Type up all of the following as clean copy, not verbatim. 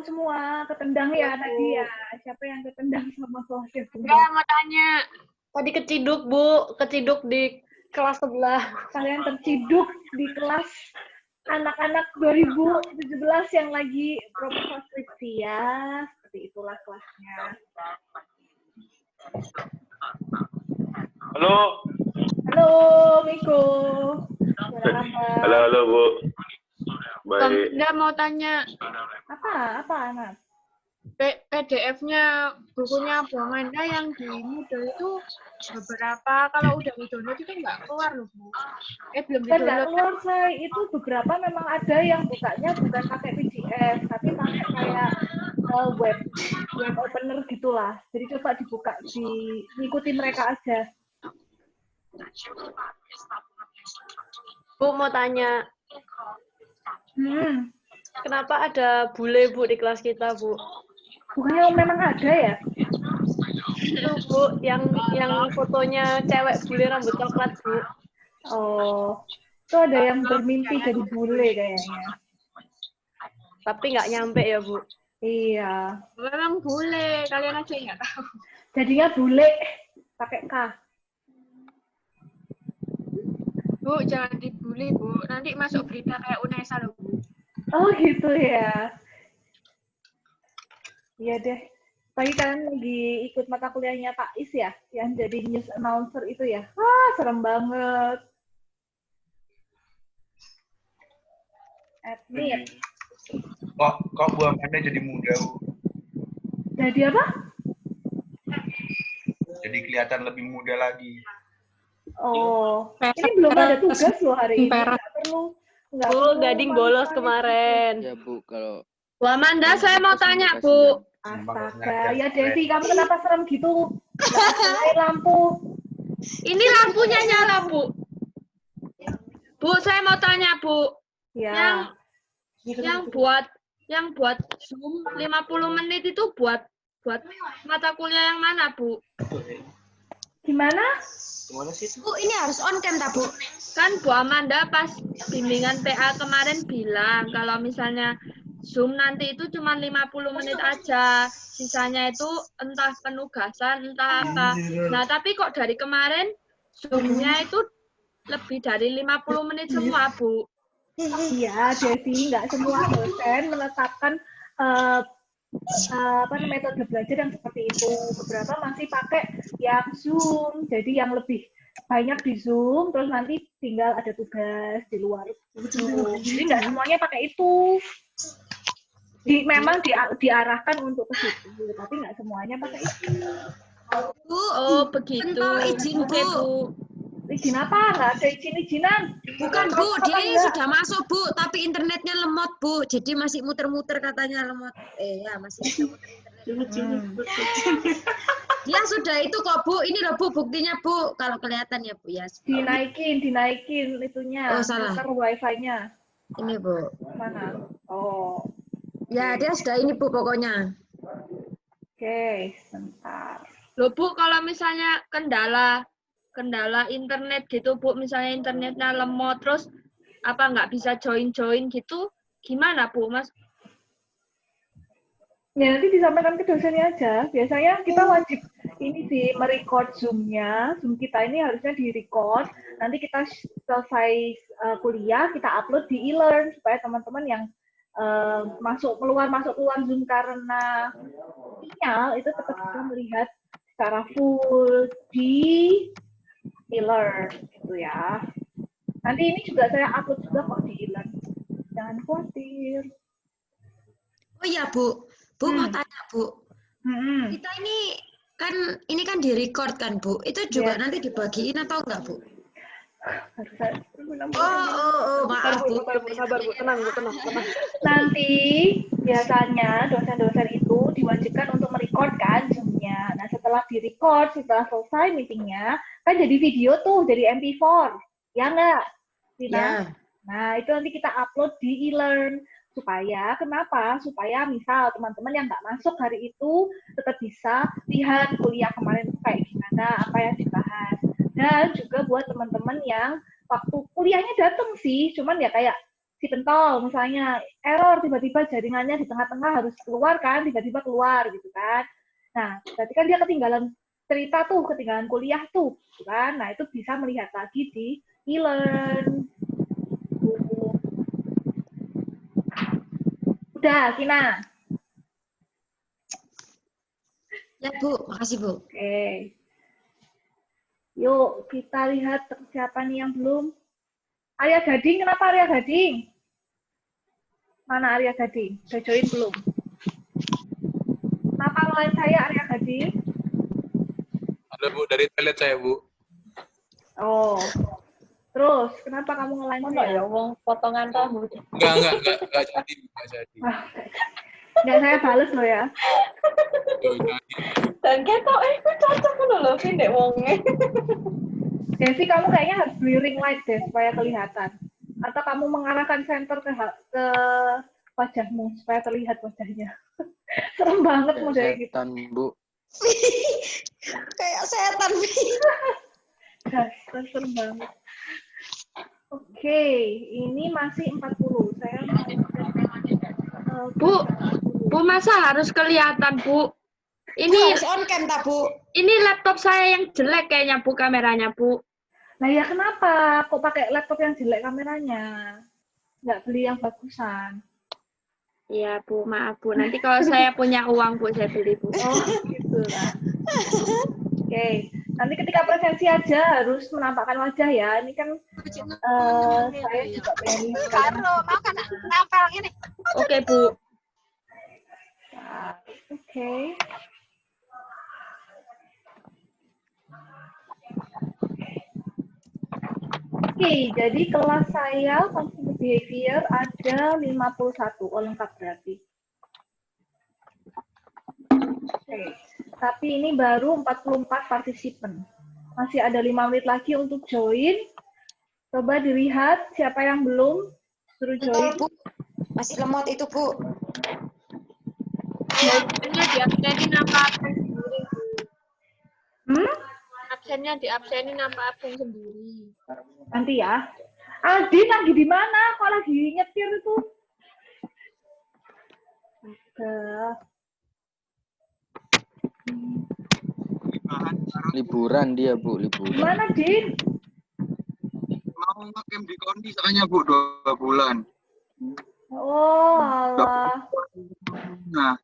semua, ketendang ya tadi ya. Siapa yang ketendang sama kelasnya? Enggak, mau tanya. Tadi keciduk, Bu. Keciduk di kelas sebelah. Kalian terciduk di kelas anak-anak 2017 yang lagi proposal skripsi ya. Seperti itulah kelasnya. Halo. Halo, Miko. Halo, Bu. Baik. Enggak, mau tanya. Apa, anak? PDF-nya bukunya Bu Amanda yang di Moodle itu beberapa, kalau udah di-download itu nggak keluar loh, Bu. Belum Kan nggak di-download. keluar, say. Itu beberapa memang ada yang bukanya bukan pakai PDF, tapi pakai kayak web opener gitulah. Jadi coba dibuka, diikuti mereka aja. Bu, mau tanya. Kenapa ada bule, Bu, di kelas kita, Bu? Bukannya memang ada ya? Itu, Bu, yang fotonya cewek bule rambut coklat, Bu. Oh, itu ada yang bermimpi jadi bule kayaknya. Tapi nggak nyampe ya, Bu? Iya. Memang bule, kalian aja nggak tahu. Jadinya bule, pakai K. Bu, jangan dibully, Bu. Nanti masuk berita kayak Unesa loh, Bu. Oh gitu ya. Iya deh. Pagi kalian lagi ikut mata kuliahnya Pak Is ya? Yang jadi news announcer itu ya? Wah, serem banget. Admit. Kok Bu Amanda jadi muda, Bu? Jadi apa? Jadi kelihatan lebih muda lagi. Oh, ini belum ada tugas loh hari ini. Nggak perlu. Bu, Gading bolos kemarin. Ya, Bu, kalau Bu Amanda, saya mau tanya, Bu. Astaga, ya Devi, kamu kenapa serem gitu? Nggak nyalain lampu. Ini lampunya nyala, Bu. Bu, saya mau tanya, Bu. Ya. Yang buat Zoom 50 menit itu buat mata kuliah yang mana, Bu? Gimana? Bu, ini harus on cam, tak, Bu? Kan Bu Amanda pas bimbingan PA kemarin bilang kalau misalnya Zoom nanti itu cuma 50 menit aja. Sisanya itu entah penugasan, entah apa. Nah, tapi kok dari kemarin Zoom-nya itu lebih dari 50 menit semua, Bu. Iya, Devi, nggak semua dosen menetapkan metode belajar yang seperti itu. Beberapa masih pakai yang Zoom, jadi yang lebih banyak di Zoom, terus nanti tinggal ada tugas di luar Zoom. Jadi nggak semuanya pakai itu. Memang diarahkan untuk ke situ, tapi nggak semuanya pakai itu. Bu, Oh, begitu. Tanpa izin, Oke, Bu. Bu. Izin apa? Nggak ada izin-izinan. Bukan, Bu, dia ini enggak? sudah masuk, Bu, tapi internetnya lemot, Bu. Jadi masih muter-muter katanya lemot. Ya, masih muter-muter. Dia sudah itu kok, Bu. Ini loh, Bu, buktinya, Bu. Kalau kelihatan ya, Bu, ya. Dinaikin itunya. Oh, salah. Tukar wifi-nya. Ini, Bu. Mana? Oh, Ya, dia sudah ini, Bu, pokoknya. oke, sebentar. Loh, Bu, kalau misalnya kendala internet gitu, Bu, misalnya internetnya lemot, terus apa nggak bisa join gitu, gimana, Bu, Mas? Ya, nanti disampaikan ke dosennya aja. Biasanya kita wajib ini sih, merecord Zoom-nya. Zoom kita ini harusnya di-record. Nanti kita selesai kuliah, kita upload di e-learn, supaya teman-teman yang masuk keluar Zoom karena sinyal, itu tetap bisa melihat secara full di e-learn, gitu ya. Nanti ini juga saya upload juga kok di e-learn. Jangan khawatir. Oh iya, Bu. Bu, mau tanya, Bu. Kita ini kan di-record kan, Bu. Itu juga nanti dibagiin atau enggak, Bu? Maaf, Bu. Sabar, Bu. Tenang. Nanti biasanya dosen-dosen itu diwajibkan untuk merecord kan Zoom-nya. Nah, setelah di-record, setelah selesai meeting-nya, kan jadi video tuh, jadi MP4. Ya nggak? Ya. Nah, itu nanti kita upload di e-learn. Kenapa? Supaya misal teman-teman yang nggak masuk hari itu tetap bisa lihat kuliah kemarin kayak gimana, apa yang dibahas. Dan juga buat teman-teman yang waktu kuliahnya datang sih, cuman ya kayak si pentol misalnya error tiba-tiba jaringannya di tengah-tengah harus keluar kan, tiba-tiba keluar gitu kan. Nah, berarti kan dia ketinggalan cerita tuh, ketinggalan kuliah tuh, gitu kan. Nah, itu bisa melihat lagi di e-learn. Udah, Kina. Ya, Bu. Makasih, Bu. Oke. Yuk, kita lihat siapa nih yang belum. Arya Gading, kenapa Arya Gading? Mana Arya Gading? Udah join belum? Kenapa online saya Arya Gading? Ada Bu, dari toilet saya Bu. Oh. Terus, kenapa kamu nge-line Mana saya? ya wong potongan rambut. Enggak jadi, enggak jadi. Nggak saya bales loh ya. Tuh, jadi. Dan ketok itu cocok loh sih ndek wonge. Desi, kamu kayaknya harus beli ring light deh supaya kelihatan. Atau kamu mengarahkan senter ke wajahmu supaya terlihat wajahnya. Serem banget modelnya gitu. Setan, Bu. Kayak setan. Dasar serem banget. Oke, ini masih 40. Saya Bu, masa harus kelihatan, Bu? Ini Ini harus on cam, tak, Bu? ini laptop saya yang jelek kayaknya, Bu, kameranya, Bu. Nah ya kenapa? Kok pakai laptop yang jelek kameranya? Nggak beli yang bagusan. Iya, Bu, maaf, Bu. Nanti kalau saya punya uang, Bu, saya beli, Bu. Oh, gitu lah. Oke. Nanti ketika presensi aja harus menampakkan wajah ya. Ini kan saya juga pengen mau kan nempel ini. Oke, Bu. Oke. Oke, jadi kelas saya consumer behavior ada 51. Oh, lengkap berarti. Oke. Tapi ini baru 44 partisipan. Masih ada 5 menit lagi untuk join. Coba dilihat siapa yang belum. Suruh join. Bu. Masih lemot itu, Bu. Absennya diabsenin apa absen sendiri, Bu? Absennya diabsenin apa absen sendiri? Nanti ya. Adin lagi di mana? Kok lagi nyetir itu? Liburan dia, Bu, liburan. Gimana, Din? Mau ngecamp di Kondi soalnya Bu 2 bulan. Oh, alah. Nah,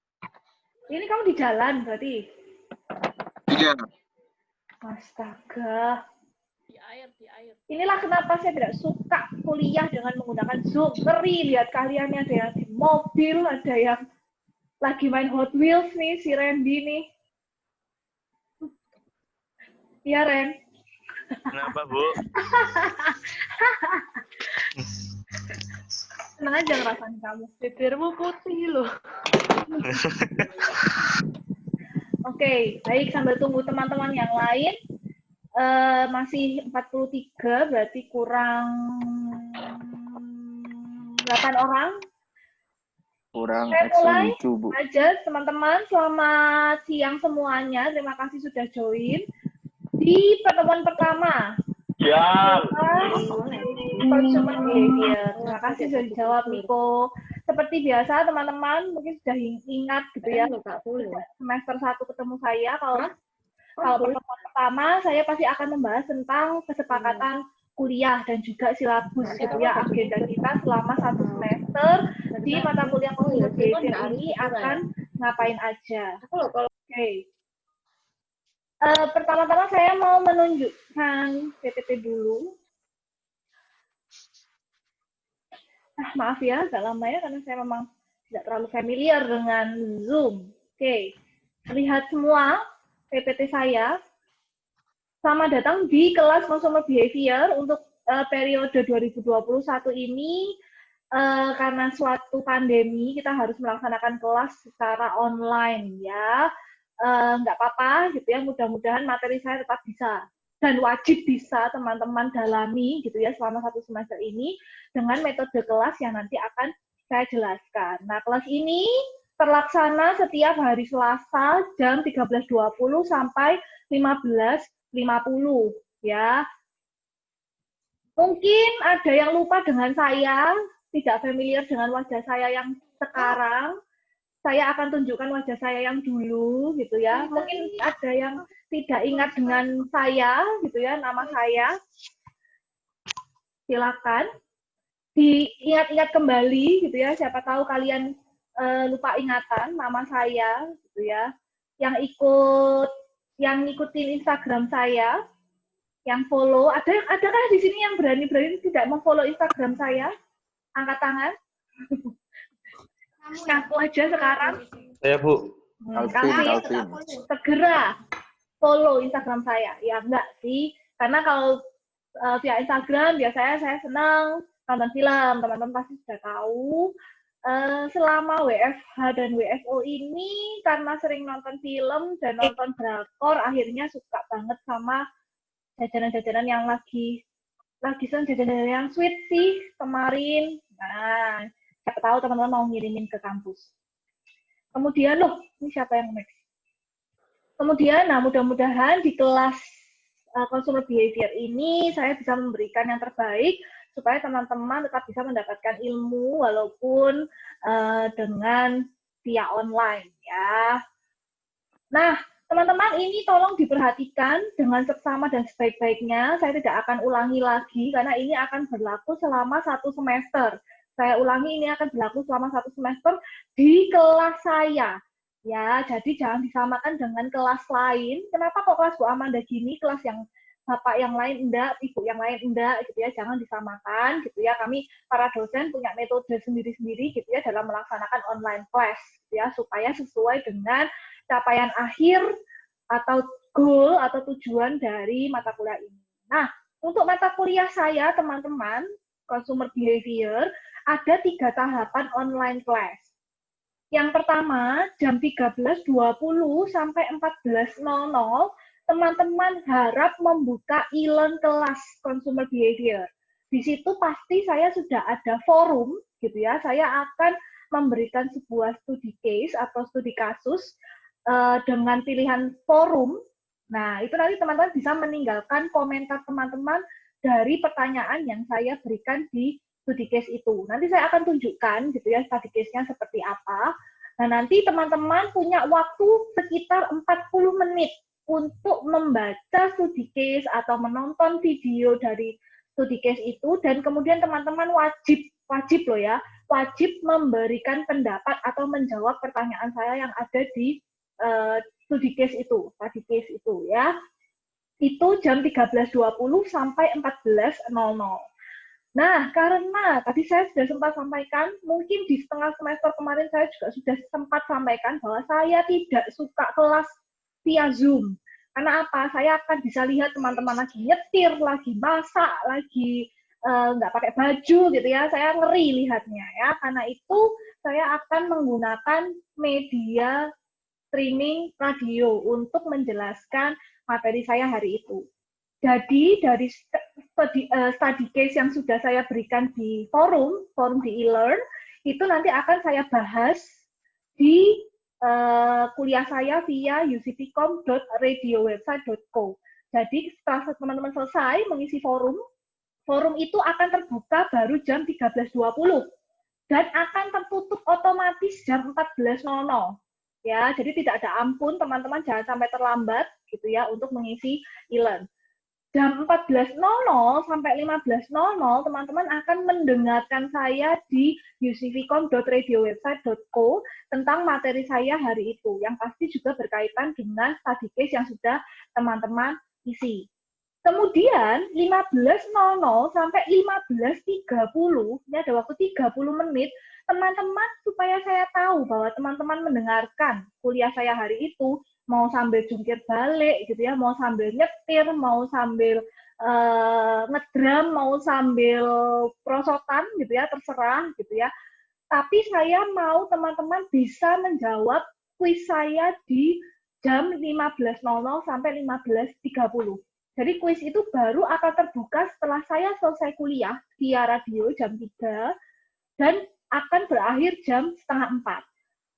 Ini kamu di jalan berarti? iya. Astaga. Di air. Inilah kenapa saya tidak suka kuliah dengan menggunakan Zoom. Ngeri lihat kalian ada yang di mobil, ada yang lagi main Hot Wheels nih, si Randy nih. Iya, Ren. Kenapa, Bu? Senang aja ngerasain kamu. Bibirmu putih loh. Oke, baik, sambil tunggu teman-teman yang lain. Masih 43, berarti kurang 8 orang. Kurang Saya mulai lucu, Bu. aja, teman-teman. Selamat siang semuanya. Terima kasih sudah join. Di pertemuan pertama, Ya. consumer behavior. Terima kasih sudah dijawab, Miko. Seperti biasa, teman-teman mungkin sudah ingat gitu ya. Semester 1 ketemu saya. Kalau pertemuan pertama, saya pasti akan membahas tentang kesepakatan kuliah dan juga silabus gitu ya, agenda kita selama 1 semester di mata kuliah consumer behavior ini akan ngapain aja. Oke. Pertama-tama saya mau menunjukkan PPT dulu. Maaf ya, agak lama ya, karena saya memang tidak terlalu familiar dengan Zoom. Oke, lihat semua PPT saya. Selamat datang di kelas Consumer Behavior untuk periode 2021 ini. Karena suatu pandemi, kita harus melaksanakan kelas secara online ya. Nggak apa-apa gitu ya, mudah-mudahan materi saya tetap bisa dan wajib bisa teman-teman dalami gitu ya selama 1 semester ini dengan metode kelas yang nanti akan saya jelaskan. Nah, kelas ini terlaksana setiap hari Selasa jam 13.20 sampai 15.50 ya. Mungkin ada yang lupa dengan saya, tidak familiar dengan wajah saya yang sekarang, saya akan tunjukkan wajah saya yang dulu gitu ya. Mungkin ada yang tidak ingat dengan saya gitu ya, nama saya. Silakan diingat-ingat kembali gitu ya. Siapa tahu kalian lupa ingatan nama saya gitu ya. Yang ngikutin Instagram saya, yang follow, adakah di sini yang berani-berani tidak memfollow Instagram saya? Angkat tangan. Ngaku aja sekarang. Saya, Bu. Kalian segera follow Instagram saya. Ya enggak sih, karena kalau via Instagram biasanya saya senang nonton film. Teman-teman pasti sudah tahu. Selama WFH dan WFO ini, karena sering nonton film dan nonton drakor, akhirnya suka banget sama jajanan-jajanan yang lagi jajanan yang sweet sih kemarin. Nah, siapa tahu teman-teman mau ngirimin ke kampus. Kemudian ini siapa yang next? Kemudian, nah mudah-mudahan di kelas consumer behavior ini saya bisa memberikan yang terbaik supaya teman-teman tetap bisa mendapatkan ilmu walaupun dengan via online ya. Nah, teman-teman ini tolong diperhatikan dengan seksama dan sebaik-baiknya. Saya tidak akan ulangi lagi karena ini akan berlaku selama 1 semester. Saya ulangi, ini akan berlaku selama 1 semester di kelas saya. Ya, jadi jangan disamakan dengan kelas lain. Kenapa kok kelas Bu Amanda gini, kelas yang Bapak yang lain enggak, Ibu yang lain enggak, gitu ya. Jangan disamakan, gitu ya. Kami para dosen punya metode sendiri-sendiri, gitu ya, dalam melaksanakan online class, gitu ya, supaya sesuai dengan capaian akhir atau goal atau tujuan dari mata kuliah ini. Nah, untuk mata kuliah saya, teman-teman, consumer behavior, ada 3 tahapan online class. Yang pertama, jam 13.20 sampai 14.00, teman-teman harap membuka e-learn kelas consumer behavior. Di situ pasti saya sudah ada forum, gitu ya. Saya akan memberikan sebuah studi case atau studi kasus dengan pilihan forum. Nah, itu nanti teman-teman bisa meninggalkan komentar teman-teman dari pertanyaan yang saya berikan di studi case itu. Nanti saya akan tunjukkan, gitu ya, studi case-nya seperti apa. Nah, nanti teman-teman punya waktu sekitar 40 menit untuk membaca studi case atau menonton video dari studi case itu, dan kemudian teman-teman wajib loh ya, wajib memberikan pendapat atau menjawab pertanyaan saya yang ada di studi case itu ya. Itu jam 13.20 sampai 14.00. Nah, karena tadi saya sudah sempat sampaikan, mungkin di setengah semester kemarin saya juga sudah sempat sampaikan bahwa saya tidak suka kelas via Zoom. Karena apa? Saya akan bisa lihat teman-teman lagi nyetir, lagi masak, lagi nggak pakai baju gitu ya. Saya ngeri lihatnya ya. Karena itu saya akan menggunakan media streaming radio untuk menjelaskan materi saya hari itu. Jadi dari study case yang sudah saya berikan di forum di e-learn, itu nanti akan saya bahas di kuliah saya via uctcom.radiowebsite.co. Jadi setelah teman-teman selesai mengisi forum itu akan terbuka baru jam 13.20 dan akan tertutup otomatis jam 14.00. Ya, jadi tidak ada ampun teman-teman, jangan sampai terlambat gitu ya untuk mengisi e-learn. Jam 14.00 sampai 15.00 teman-teman akan mendengarkan saya di ucvcom.radiowebsite.co tentang materi saya hari itu, yang pasti juga berkaitan dengan study case yang sudah teman-teman isi. Kemudian 15.00 sampai 15.30, ini ada waktu 30 menit, teman-teman supaya saya tahu bahwa teman-teman mendengarkan kuliah saya hari itu, mau sambil jungkir balik gitu ya, mau sambil nyetir, mau sambil ngedram, mau sambil prosotan gitu ya, terserah gitu ya. Tapi saya mau teman-teman bisa menjawab kuis saya di jam 15.00 sampai 15.30. Jadi kuis itu baru akan terbuka setelah saya selesai kuliah via radio jam 3 dan akan berakhir jam 3:30.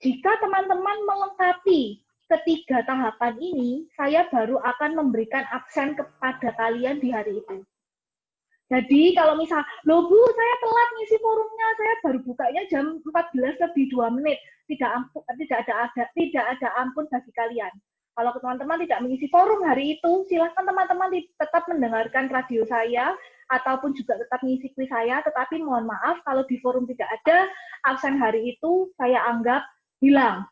Jika teman-teman melengkapi ketiga tahapan ini, saya baru akan memberikan absen kepada kalian di hari itu. Jadi kalau misal, loh Bu, saya telat ngisi forumnya, saya baru bukanya jam 14 lebih 2 menit. Tidak ada ampun bagi kalian. Kalau teman-teman tidak mengisi forum hari itu, silahkan teman-teman tetap mendengarkan radio saya, ataupun juga tetap mengisi kuis saya, tetapi mohon maaf kalau di forum tidak ada, absen hari itu saya anggap hilang.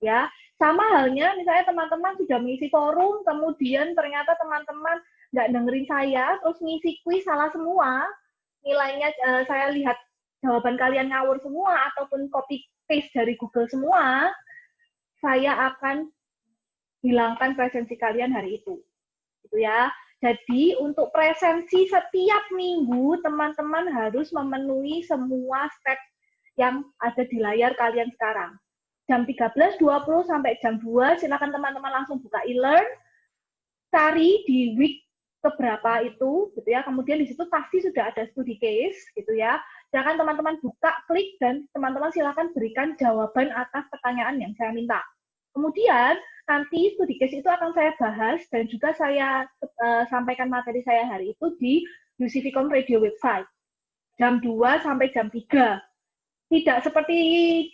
Ya, sama halnya misalnya teman-teman sudah mengisi forum, kemudian ternyata teman-teman nggak dengerin saya, terus ngisi kuis salah semua, nilainya saya lihat jawaban kalian ngawur semua, ataupun copy paste dari Google semua, saya akan hilangkan presensi kalian hari itu. Gitu ya. Jadi untuk presensi setiap minggu, teman-teman harus memenuhi semua step yang ada di layar kalian sekarang. Jam 13.20 sampai jam 2, silakan teman-teman langsung buka e-learn, cari di week keberapa itu, gitu ya. Kemudian di situ pasti sudah ada studi case, gitu ya. Silakan teman-teman buka, klik, dan teman-teman silakan berikan jawaban atas pertanyaan yang saya minta. Kemudian nanti studi case itu akan saya bahas dan juga saya sampaikan materi saya hari itu di UC-Vcom Radio website. Jam 2 sampai jam 3. Tidak seperti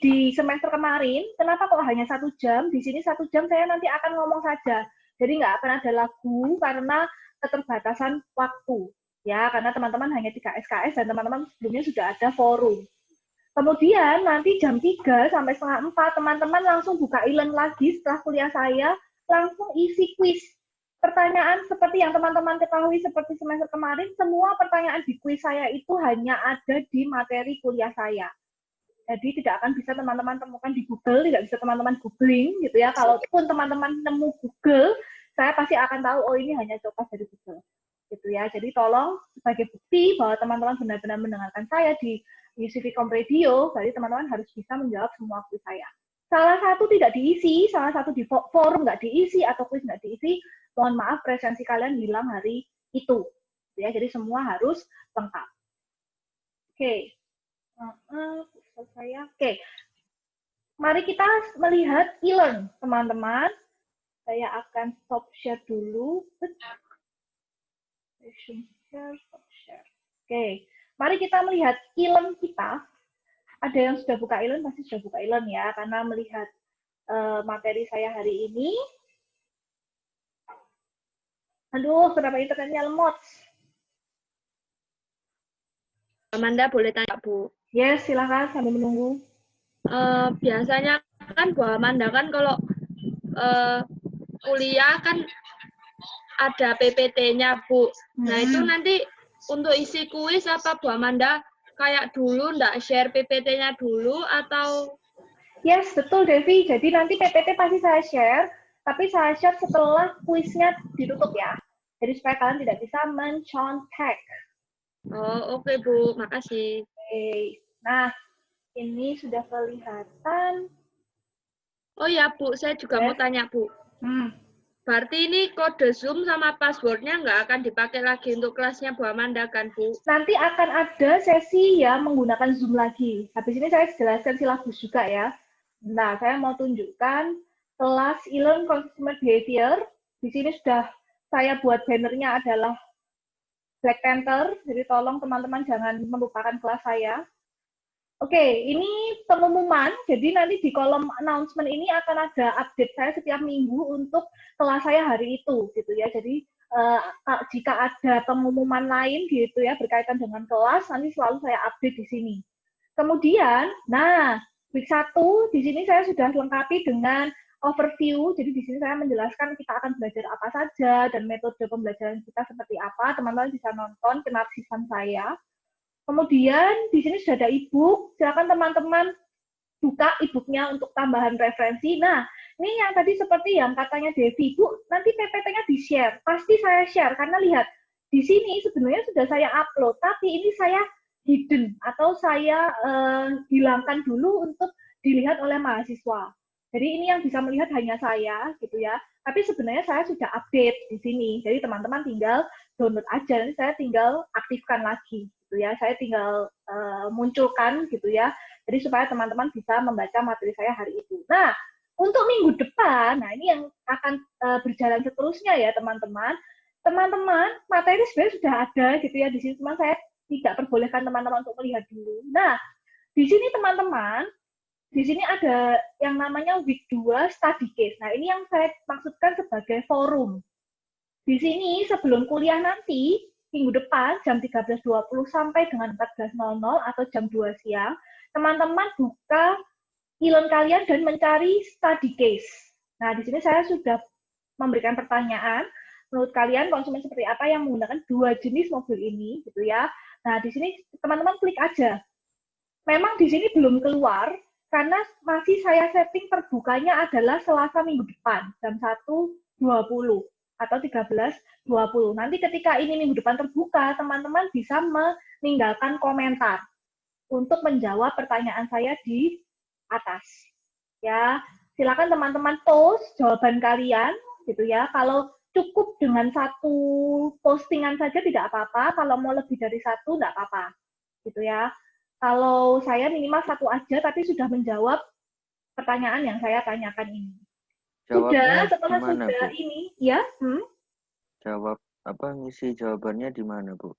di semester kemarin, kenapa kok hanya 1 jam? Di sini 1 jam saya nanti akan ngomong saja. Jadi nggak akan ada lagu karena keterbatasan waktu. Ya, karena teman-teman hanya 3 SKS dan teman-teman sebelumnya sudah ada forum. Kemudian nanti jam 3 sampai setengah 4, teman-teman langsung buka e-learn lagi setelah kuliah saya, langsung isi kuis. Pertanyaan seperti yang teman-teman ketahui seperti semester kemarin, semua pertanyaan di kuis saya itu hanya ada di materi kuliah saya. Jadi tidak akan bisa teman-teman temukan di Google, tidak bisa teman-teman googling gitu ya. Kalaupun teman-teman nemu Google, saya pasti akan tahu, oh ini hanya copas dari Google. Gitu ya. Jadi tolong sebagai bukti bahwa teman-teman benar-benar mendengarkan saya di UC-Vcom Radio, berarti teman-teman harus bisa menjawab semua kuis saya. Salah satu tidak diisi, salah satu di forum nggak diisi, atau kuis nggak diisi, mohon maaf presensi kalian hilang hari itu. Ya, jadi semua harus lengkap. Oke. Oke. Mari kita melihat e-learn, teman-teman. Saya akan stop share dulu. Stop share. Oke. Mari kita melihat e-learn kita. Ada yang sudah buka e-learn, pasti sudah buka e-learn ya, karena melihat materi saya hari ini. Aduh, kenapa internetnya lemot? Amanda boleh tanya, Bu? Yes, silakan sambil menunggu. Biasanya kan Bu Amanda kan kalau kuliah kan ada PPT-nya, Bu. Nah, itu nanti untuk isi kuis apa Bu Amanda kayak dulu ndak share PPT-nya dulu atau? Yes, betul Devi. Jadi nanti PPT pasti saya share, tapi saya share setelah kuisnya ditutup ya. Jadi supaya kalian tidak bisa mencontek. Oh, oke, Bu. Makasih. Oke. Nah, ini sudah kelihatan. Oh ya, Bu. Saya juga mau tanya, Bu. Berarti ini kode Zoom sama passwordnya nggak akan dipakai lagi untuk kelasnya Bu Amanda kan, Bu? Nanti akan ada sesi ya menggunakan Zoom lagi. Habis ini saya jelaskan silabus juga ya. Nah, saya mau tunjukkan kelas e-learn consumer behavior. Di sini sudah saya buat bannernya adalah Black Panther, jadi tolong teman-teman jangan melupakan kelas saya. Oke, ini pengumuman, jadi nanti di kolom announcement ini akan ada update saya setiap minggu untuk kelas saya hari itu, gitu ya. Jadi jika ada pengumuman lain gitu ya berkaitan dengan kelas, nanti selalu saya update di sini. Kemudian, nah, week 1 di sini saya sudah lengkapi dengan overview, jadi di sini saya menjelaskan kita akan belajar apa saja dan metode pembelajaran kita seperti apa. Teman-teman bisa nonton penarsisan saya. Kemudian di sini sudah ada e-book. Silakan teman-teman buka e-booknya untuk tambahan referensi. Nah, ini yang tadi seperti yang katanya Devi, Bu, nanti PPT-nya di-share. Pasti saya share karena lihat di sini sebenarnya sudah saya upload, tapi ini saya hidden atau saya hilangkan dulu untuk dilihat oleh mahasiswa. Jadi ini yang bisa melihat hanya saya, gitu ya. Tapi sebenarnya saya sudah update di sini. Jadi teman-teman tinggal download aja. Nanti saya tinggal aktifkan lagi, gitu ya. Saya tinggal munculkan, gitu ya. Jadi supaya teman-teman bisa membaca materi saya hari itu. Nah, untuk minggu depan, nah ini yang akan berjalan seterusnya ya teman-teman. teman-teman, materi sebenarnya sudah ada gitu ya di sini, cuma saya tidak perbolehkan teman-teman untuk melihat dulu. Nah, di sini teman-teman, di sini ada yang namanya week 2 study case. Nah, ini yang saya maksudkan sebagai forum. Di sini sebelum kuliah nanti, minggu depan jam 13.20 sampai dengan 14.00 atau jam 2 siang, teman-teman buka e-learn kalian dan mencari study case. Nah, di sini saya sudah memberikan pertanyaan, menurut kalian konsumen seperti apa yang menggunakan 2 jenis mobil ini, gitu ya. Nah, di sini teman-teman klik aja. Memang di sini belum keluar, karena masih saya setting terbukanya adalah Selasa minggu depan, jam 1.20 atau 13.20. Nanti ketika ini minggu depan terbuka, teman-teman bisa meninggalkan komentar untuk menjawab pertanyaan saya di atas. Ya, silakan teman-teman post jawaban kalian, gitu ya. Kalau cukup dengan 1 postingan saja tidak apa-apa, kalau mau lebih dari 1 tidak apa-apa, gitu ya. Kalau saya minimal 1 aja, tapi sudah menjawab pertanyaan yang saya tanyakan ini. Jawabnya Sudah, setelah gimana, sudah Bu? ini, ya. Jawab ngisi jawabannya di mana, Bu?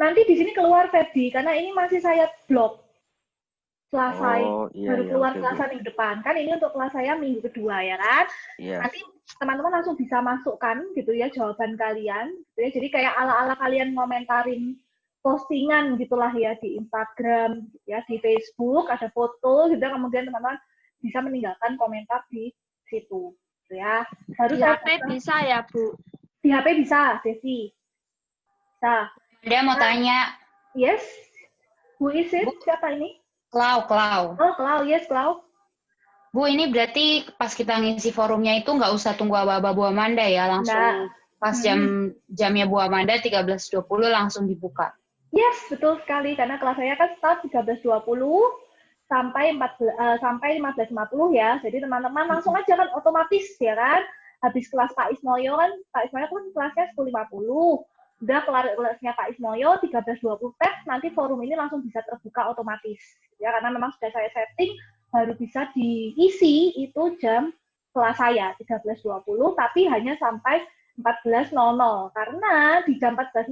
Nanti di sini keluar Febri, karena ini masih saya blok. Selasa, baru keluar oke, Selasa Bu. minggu depan. Kan ini untuk kelas saya minggu kedua, ya kan? Iya. Nanti teman-teman langsung bisa masukkan gitu ya jawaban kalian. Gitu ya. Jadi kayak ala-ala kalian ngomentarin postingan gitulah ya di Instagram, gitu ya, di Facebook ada foto gitu, kemudian teman-teman bisa meninggalkan komentar di situ, gitu ya. Baru Di HP bisa ya, Bu? Di HP bisa, Desi. Bisa. Dia mau tanya. Yes. Who is it? Siapa ini? Klau. Oh, Klau. Yes, Klau. Bu, ini berarti pas kita ngisi forumnya itu nggak usah tunggu aba-aba Bu Amanda ya, langsung pas jamnya Bu Amanda 13.20 langsung dibuka. Yes, betul sekali, karena kelas saya kan start 13.20 sampai 15.50 ya. Jadi teman-teman langsung aja kan otomatis ya kan. Habis kelas Pak Ismoyo kan kelasnya 10.50. Udah kelar kelasnya Pak Ismoyo 13.20 tes, nanti forum ini langsung bisa terbuka otomatis. Ya, karena memang sudah saya setting baru bisa diisi itu jam kelas saya 13.20, tapi hanya sampai 14.00. Karena di jam 14.00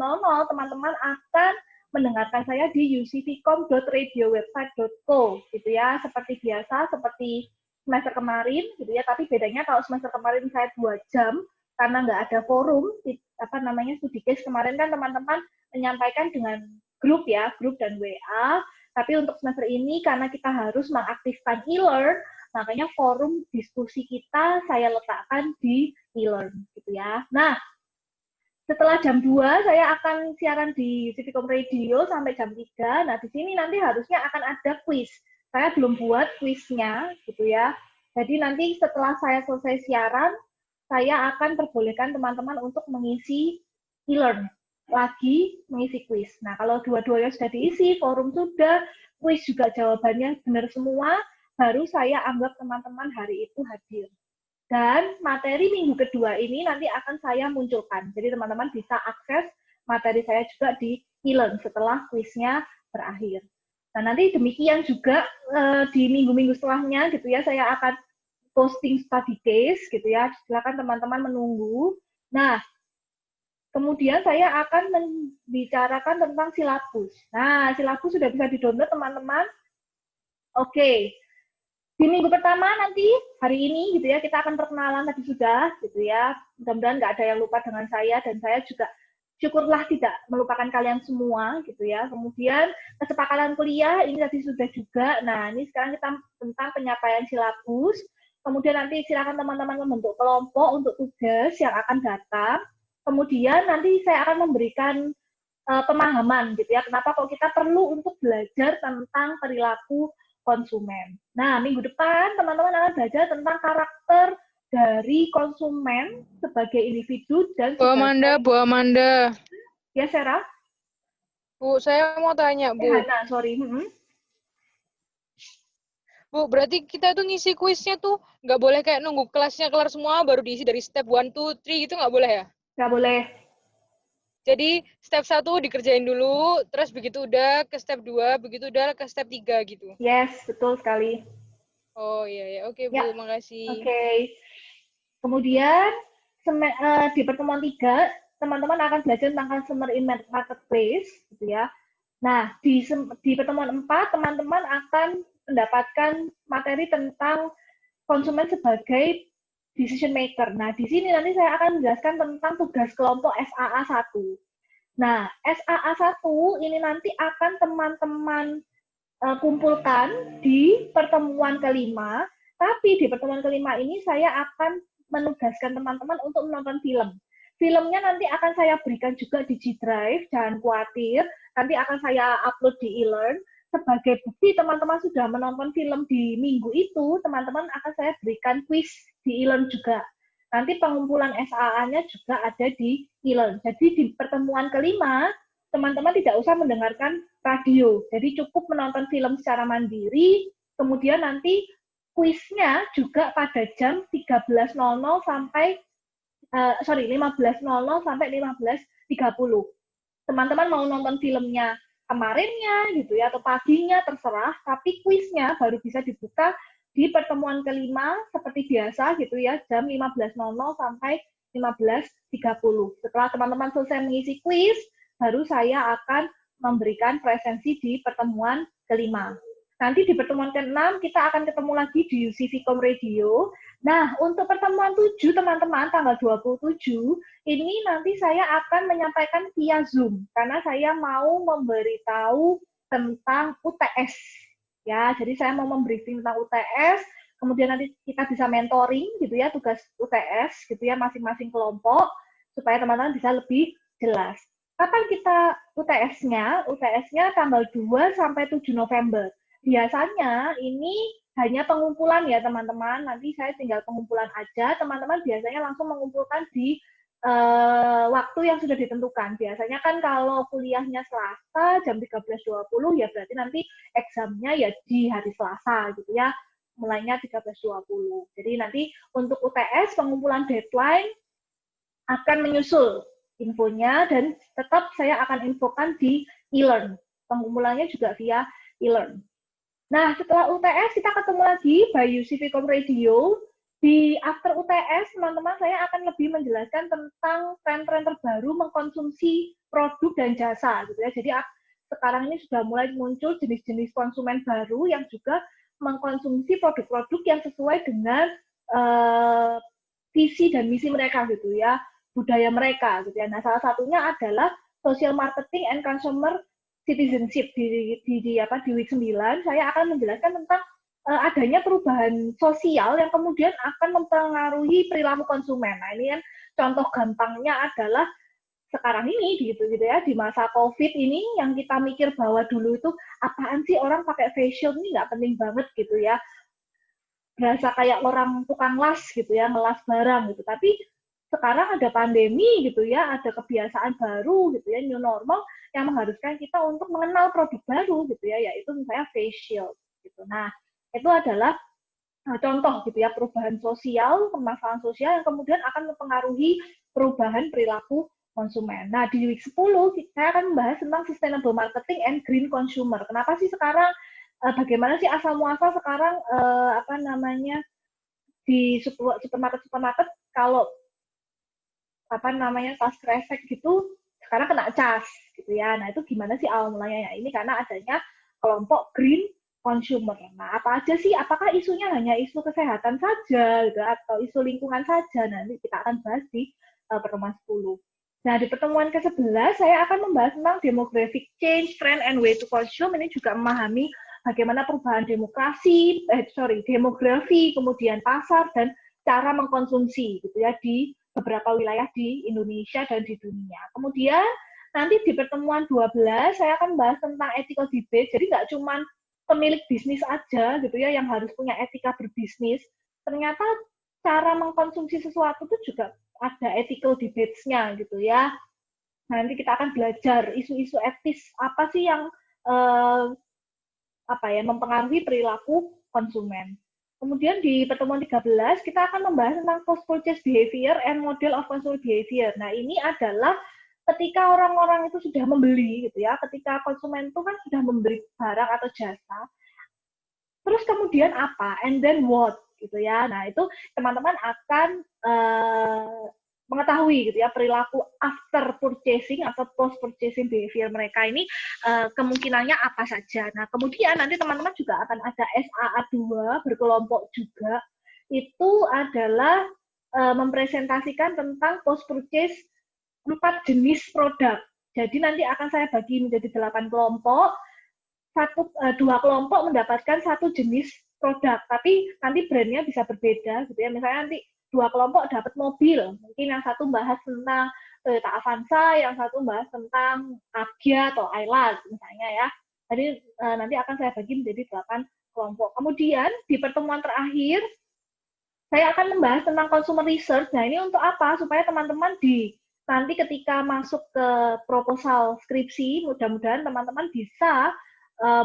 teman-teman akan mendengarkan saya di ucvcom.radiowebsite.co gitu ya, seperti biasa, seperti semester kemarin gitu ya, tapi bedanya kalau semester kemarin saya 2 jam karena nggak ada forum, studi case kemarin kan teman-teman menyampaikan dengan grup ya, grup dan WA, tapi untuk semester ini karena kita harus mengaktifkan e-learn, makanya forum diskusi kita saya letakkan di e-learn gitu ya. Nah, setelah jam 2 saya akan siaran di UCVcom Radio sampai jam 3. Nah, di sini nanti harusnya akan ada quiz. Saya belum buat quiznya gitu ya. Jadi nanti setelah saya selesai siaran, saya akan perbolehkan teman-teman untuk mengisi e-learn, lagi mengisi quiz. Nah, kalau dua-duanya sudah diisi, forum sudah, quiz juga jawabannya benar semua, baru saya anggap teman-teman hari itu hadir. Dan materi minggu kedua ini nanti akan saya munculkan. Jadi teman-teman bisa akses materi saya juga di e-learn setelah quiznya berakhir. Nah, nanti demikian juga di minggu-minggu setelahnya gitu ya, saya akan posting study case gitu ya, silakan teman-teman menunggu. Nah, kemudian saya akan membicarakan tentang silabus. Nah, silabus sudah bisa di-download teman-teman. Oke. Di minggu pertama nanti, hari ini gitu ya, kita akan perkenalan tadi sudah gitu ya. Mudah-mudahan nggak ada yang lupa dengan saya, dan saya juga syukurlah tidak melupakan kalian semua gitu ya. Kemudian kesepakatan kuliah, ini tadi sudah juga. Nah, ini sekarang kita tentang penyampaian silabus. Kemudian nanti silakan teman-teman membentuk kelompok untuk tugas yang akan datang. Kemudian nanti saya akan memberikan pemahaman gitu ya, kenapa kok kita perlu untuk belajar tentang perilaku konsumen. Nah, minggu depan teman-teman akan belajar tentang karakter dari konsumen sebagai individu dan Bu Amanda. Ya, Sarah? Bu, saya mau tanya, Bu. Hana, sorry. Bu, berarti kita tuh ngisi kuisnya tuh nggak boleh kayak nunggu kelasnya kelar semua baru diisi dari step 1, 2, 3 gitu, nggak boleh ya? Nggak boleh. Jadi step 1 dikerjain dulu, terus begitu udah ke step 2, begitu udah ke step 3 gitu. Yes, betul sekali. Oh iya, oke Bu, makasih. Oke. Kemudian di pertemuan 3 teman-teman akan belajar tentang customer in marketplace, gitu ya. Nah, di pertemuan 4, teman-teman akan mendapatkan materi tentang konsumen sebagai decision maker. Nah, di sini nanti saya akan menjelaskan tentang tugas kelompok SAA 1. Nah, SAA 1 ini nanti akan teman-teman kumpulkan di pertemuan kelima, tapi di pertemuan kelima ini saya akan menugaskan teman-teman untuk menonton film. Filmnya nanti akan saya berikan juga di G Drive, jangan khawatir, nanti akan saya upload di e-learn. Sebagai bukti teman-teman sudah menonton film di minggu itu, teman-teman akan saya berikan quiz di e-learn juga. Nanti pengumpulan SAA-nya juga ada di e-learn. Jadi di pertemuan kelima, teman-teman tidak usah mendengarkan radio. Jadi cukup menonton film secara mandiri, kemudian nanti kuisnya juga pada jam 13.00 sampai 15.00 sampai 15.30. Teman-teman mau nonton filmnya kemarinnya gitu ya atau paginya terserah, tapi kuisnya baru bisa dibuka di pertemuan kelima seperti biasa gitu ya, jam 15.00 sampai 15.30. Setelah teman-teman selesai mengisi kuis, baru saya akan memberikan presensi di pertemuan kelima. Nanti di pertemuan ke-6 kita akan ketemu lagi di UC-Vcom Radio. Nah, untuk pertemuan 7 teman-teman tanggal 27 ini nanti saya akan menyampaikan via Zoom karena saya mau memberitahu tentang UTS. Ya, jadi saya mau membriefing tentang UTS, kemudian nanti kita bisa mentoring gitu ya, tugas UTS gitu ya masing-masing kelompok supaya teman-teman bisa lebih jelas. Kapan kita UTS-nya? UTS-nya tanggal 2 sampai 7 November. Biasanya ini hanya pengumpulan ya teman-teman, nanti saya tinggal pengumpulan aja, teman-teman biasanya langsung mengumpulkan di waktu yang sudah ditentukan. Biasanya kan kalau kuliahnya Selasa jam 13.20 ya berarti nanti examnya ya di hari Selasa gitu ya, mulainya 13.20. Jadi nanti untuk UTS pengumpulan deadline akan menyusul infonya dan tetap saya akan infokan di e-learn. Pengumpulannya juga via e-learn. Nah, setelah UTS kita ketemu lagi by UC-Vcom Radio. Di after UTS, teman-teman, saya akan lebih menjelaskan tentang tren-tren terbaru mengkonsumsi produk dan jasa. Gitu ya. Jadi sekarang ini sudah mulai muncul jenis-jenis konsumen baru yang juga mengkonsumsi produk-produk yang sesuai dengan visi dan misi mereka, gitu ya, budaya mereka. Gitu ya. Nah, salah satunya adalah social marketing and consumer citizenship di week 9 saya akan menjelaskan tentang adanya perubahan sosial yang kemudian akan mempengaruhi perilaku konsumen. Nah, ini kan contoh gampangnya adalah sekarang ini gitu ya, di masa Covid ini yang kita mikir bahwa dulu itu apaan sih orang pakai facial ini nggak penting banget gitu ya. Berasa kayak orang tukang las gitu ya, ngelas barang gitu. Tapi sekarang ada pandemi gitu ya, ada kebiasaan baru gitu ya, new normal yang mengharuskan kita untuk mengenal produk baru gitu ya, yaitu misalnya facial gitu. Nah, itu adalah contoh gitu ya perubahan sosial, permasalahan sosial yang kemudian akan mempengaruhi perubahan perilaku konsumen. Nah, di week 10 saya akan membahas tentang sustainable marketing and green consumer. Kenapa sih sekarang bagaimana sih asal muasal sekarang di supermarket kalau tas kresek gitu sekarang kena cas gitu ya. Nah, itu gimana sih awal mulanya? Ini karena adanya kelompok green consumer. Nah, apa aja sih? Apakah isunya hanya isu kesehatan saja gitu atau isu lingkungan saja? Nanti kita akan bahas di pertemuan 10. Nah, di pertemuan ke-11 saya akan membahas tentang demographic change, trend and way to consume. Ini juga memahami bagaimana perubahan demografi, kemudian pasar dan cara mengkonsumsi gitu ya di beberapa wilayah di Indonesia dan di dunia. Kemudian nanti di pertemuan 12 saya akan bahas tentang ethical debate. Jadi nggak cuma pemilik bisnis aja gitu ya yang harus punya etika berbisnis. Ternyata cara mengkonsumsi sesuatu itu juga ada ethical debates-nya gitu ya. Nanti kita akan belajar isu-isu etis apa sih yang mempengaruhi perilaku konsumen. Kemudian di pertemuan 13 kita akan membahas tentang post-purchase behavior and model of consumer behavior. Nah, ini adalah ketika orang-orang itu sudah membeli gitu ya, ketika konsumen itu kan sudah membeli barang atau jasa, terus kemudian apa, and then what gitu ya. Nah, itu teman-teman akan mengetahui gitu ya perilaku after purchasing atau post purchasing behavior mereka ini kemungkinannya apa saja. Nah, kemudian nanti teman-teman juga akan ada SAA2 berkelompok juga. Itu adalah mempresentasikan tentang post purchase 4 jenis produk. Jadi nanti akan saya bagi menjadi 8 kelompok. 2 kelompok mendapatkan 1 jenis produk, tapi nanti brandnya bisa berbeda gitu ya. Misalnya nanti 2 kelompok dapat mobil, mungkin yang satu bahas tentang Toyota Avanza, yang satu bahas tentang Agya atau Ayla misalnya ya. Jadi nanti akan saya bagi menjadi 8 kelompok. Kemudian di pertemuan terakhir saya akan membahas tentang consumer research. Nah, ini untuk apa? Supaya teman-teman nanti ketika masuk ke proposal skripsi, mudah-mudahan teman-teman bisa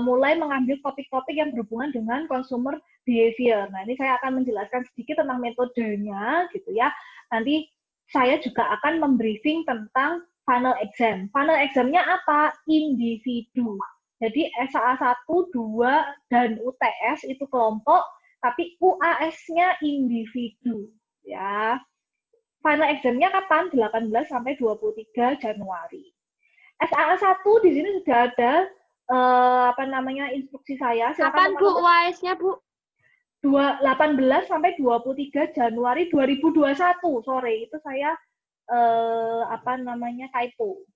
mulai mengambil topik-topik yang berhubungan dengan consumer behavior. Nah, ini saya akan menjelaskan sedikit tentang metodenya, gitu ya. Nanti saya juga akan membriefing tentang final exam. Final examnya apa? Individu. Jadi SAA 1, 2, dan UTS itu kelompok, tapi UAS-nya individu. Ya. Final examnya kapan? 18 sampai 23 Januari. SAA 1 di sini sudah ada instruksi saya. Kapan Bu UAS-nya Bu? 18 sampai 23 Januari 2021. Sorry, itu saya typo.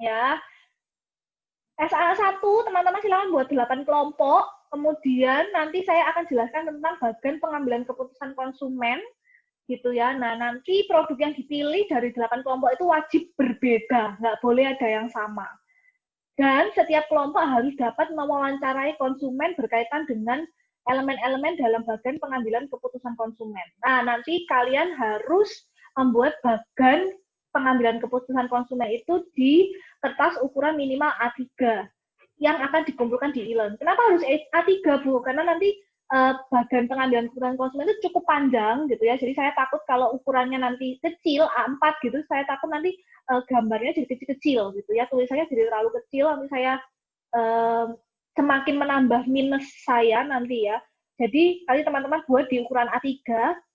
Ya. SAA 1 teman-teman silakan buat 8 kelompok. Kemudian nanti saya akan jelaskan tentang bagian pengambilan keputusan konsumen gitu ya. Nah, nanti produk yang dipilih dari 8 kelompok itu wajib berbeda, nggak boleh ada yang sama. Dan setiap kelompok harus dapat mewawancarai konsumen berkaitan dengan elemen-elemen dalam bagian pengambilan keputusan konsumen. Nah, nanti kalian harus membuat bagian pengambilan keputusan konsumen itu di kertas ukuran minimal A3 yang akan dikumpulkan di e-learn. Kenapa harus A3, Bu? Karena nanti bagian pengambilan keputusan konsumen itu cukup panjang gitu ya. Jadi saya takut kalau ukurannya nanti kecil A4 gitu, saya takut nanti gambarnya jadi kecil-kecil gitu ya. Tulisannya jadi terlalu kecil, nanti saya semakin menambah minus saya nanti ya. Jadi kali teman-teman buat di ukuran A3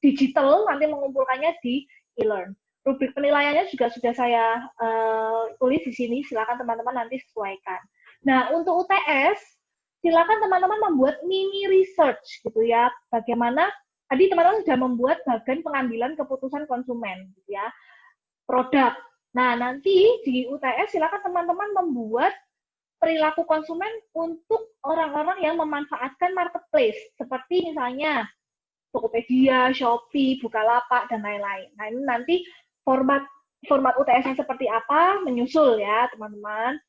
digital, nanti mengumpulkannya di e-learn. Rubrik penilaiannya juga sudah saya tulis di sini, silakan teman-teman nanti sesuaikan. Nah, untuk UTS silakan teman-teman membuat mini research gitu ya. Bagaimana tadi teman-teman sudah membuat bagian pengambilan keputusan konsumen gitu ya. Produk. Nah, nanti di UTS silakan teman-teman membuat perilaku konsumen untuk orang-orang yang memanfaatkan marketplace seperti misalnya Tokopedia, Shopee, Bukalapak dan lain-lain. Nah, ini nanti format UTS-nya seperti apa menyusul ya, teman-teman.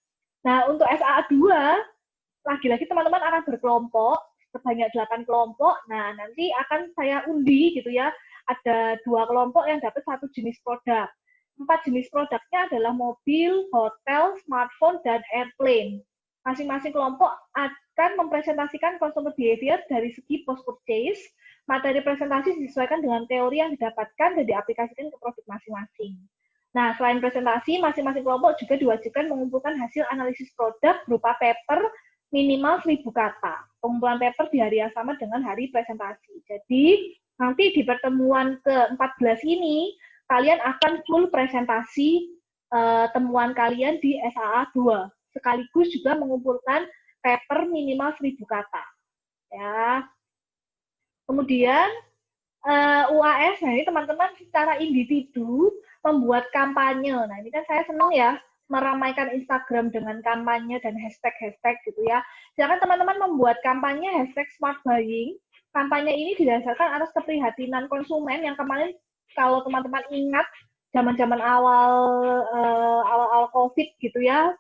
Nah, untuk SAA 2 lagi-lagi teman-teman akan berkelompok, sebanyak 8 kelompok. Nah, nanti akan saya undi gitu ya. Ada 2 kelompok yang dapat 1 jenis produk. 4 jenis produknya adalah mobil, hotel, smartphone, dan airplane. Masing-masing kelompok akan mempresentasikan consumer behavior dari segi post-purchase. Materi presentasi disesuaikan dengan teori yang didapatkan dan diaplikasikan ke produk masing-masing. Nah, selain presentasi, masing-masing kelompok juga diwajibkan mengumpulkan hasil analisis produk berupa paper minimal 1000 kata. Pengumpulan paper di hari yang sama dengan hari presentasi. Jadi, nanti di pertemuan ke-14 ini, kalian akan full presentasi temuan kalian di SAA 2. Sekaligus juga mengumpulkan paper minimal 1000 kata. Ya. Kemudian, UAS, nah ini teman-teman secara individu membuat kampanye. Nah, ini kan saya senang ya, meramaikan Instagram dengan kampanye dan hashtag-hashtag gitu ya. Silakan teman-teman membuat kampanye hashtag smart buying. Kampanye ini didasarkan atas keprihatinan konsumen yang kemarin kalau teman-teman ingat zaman-zaman awal COVID gitu ya,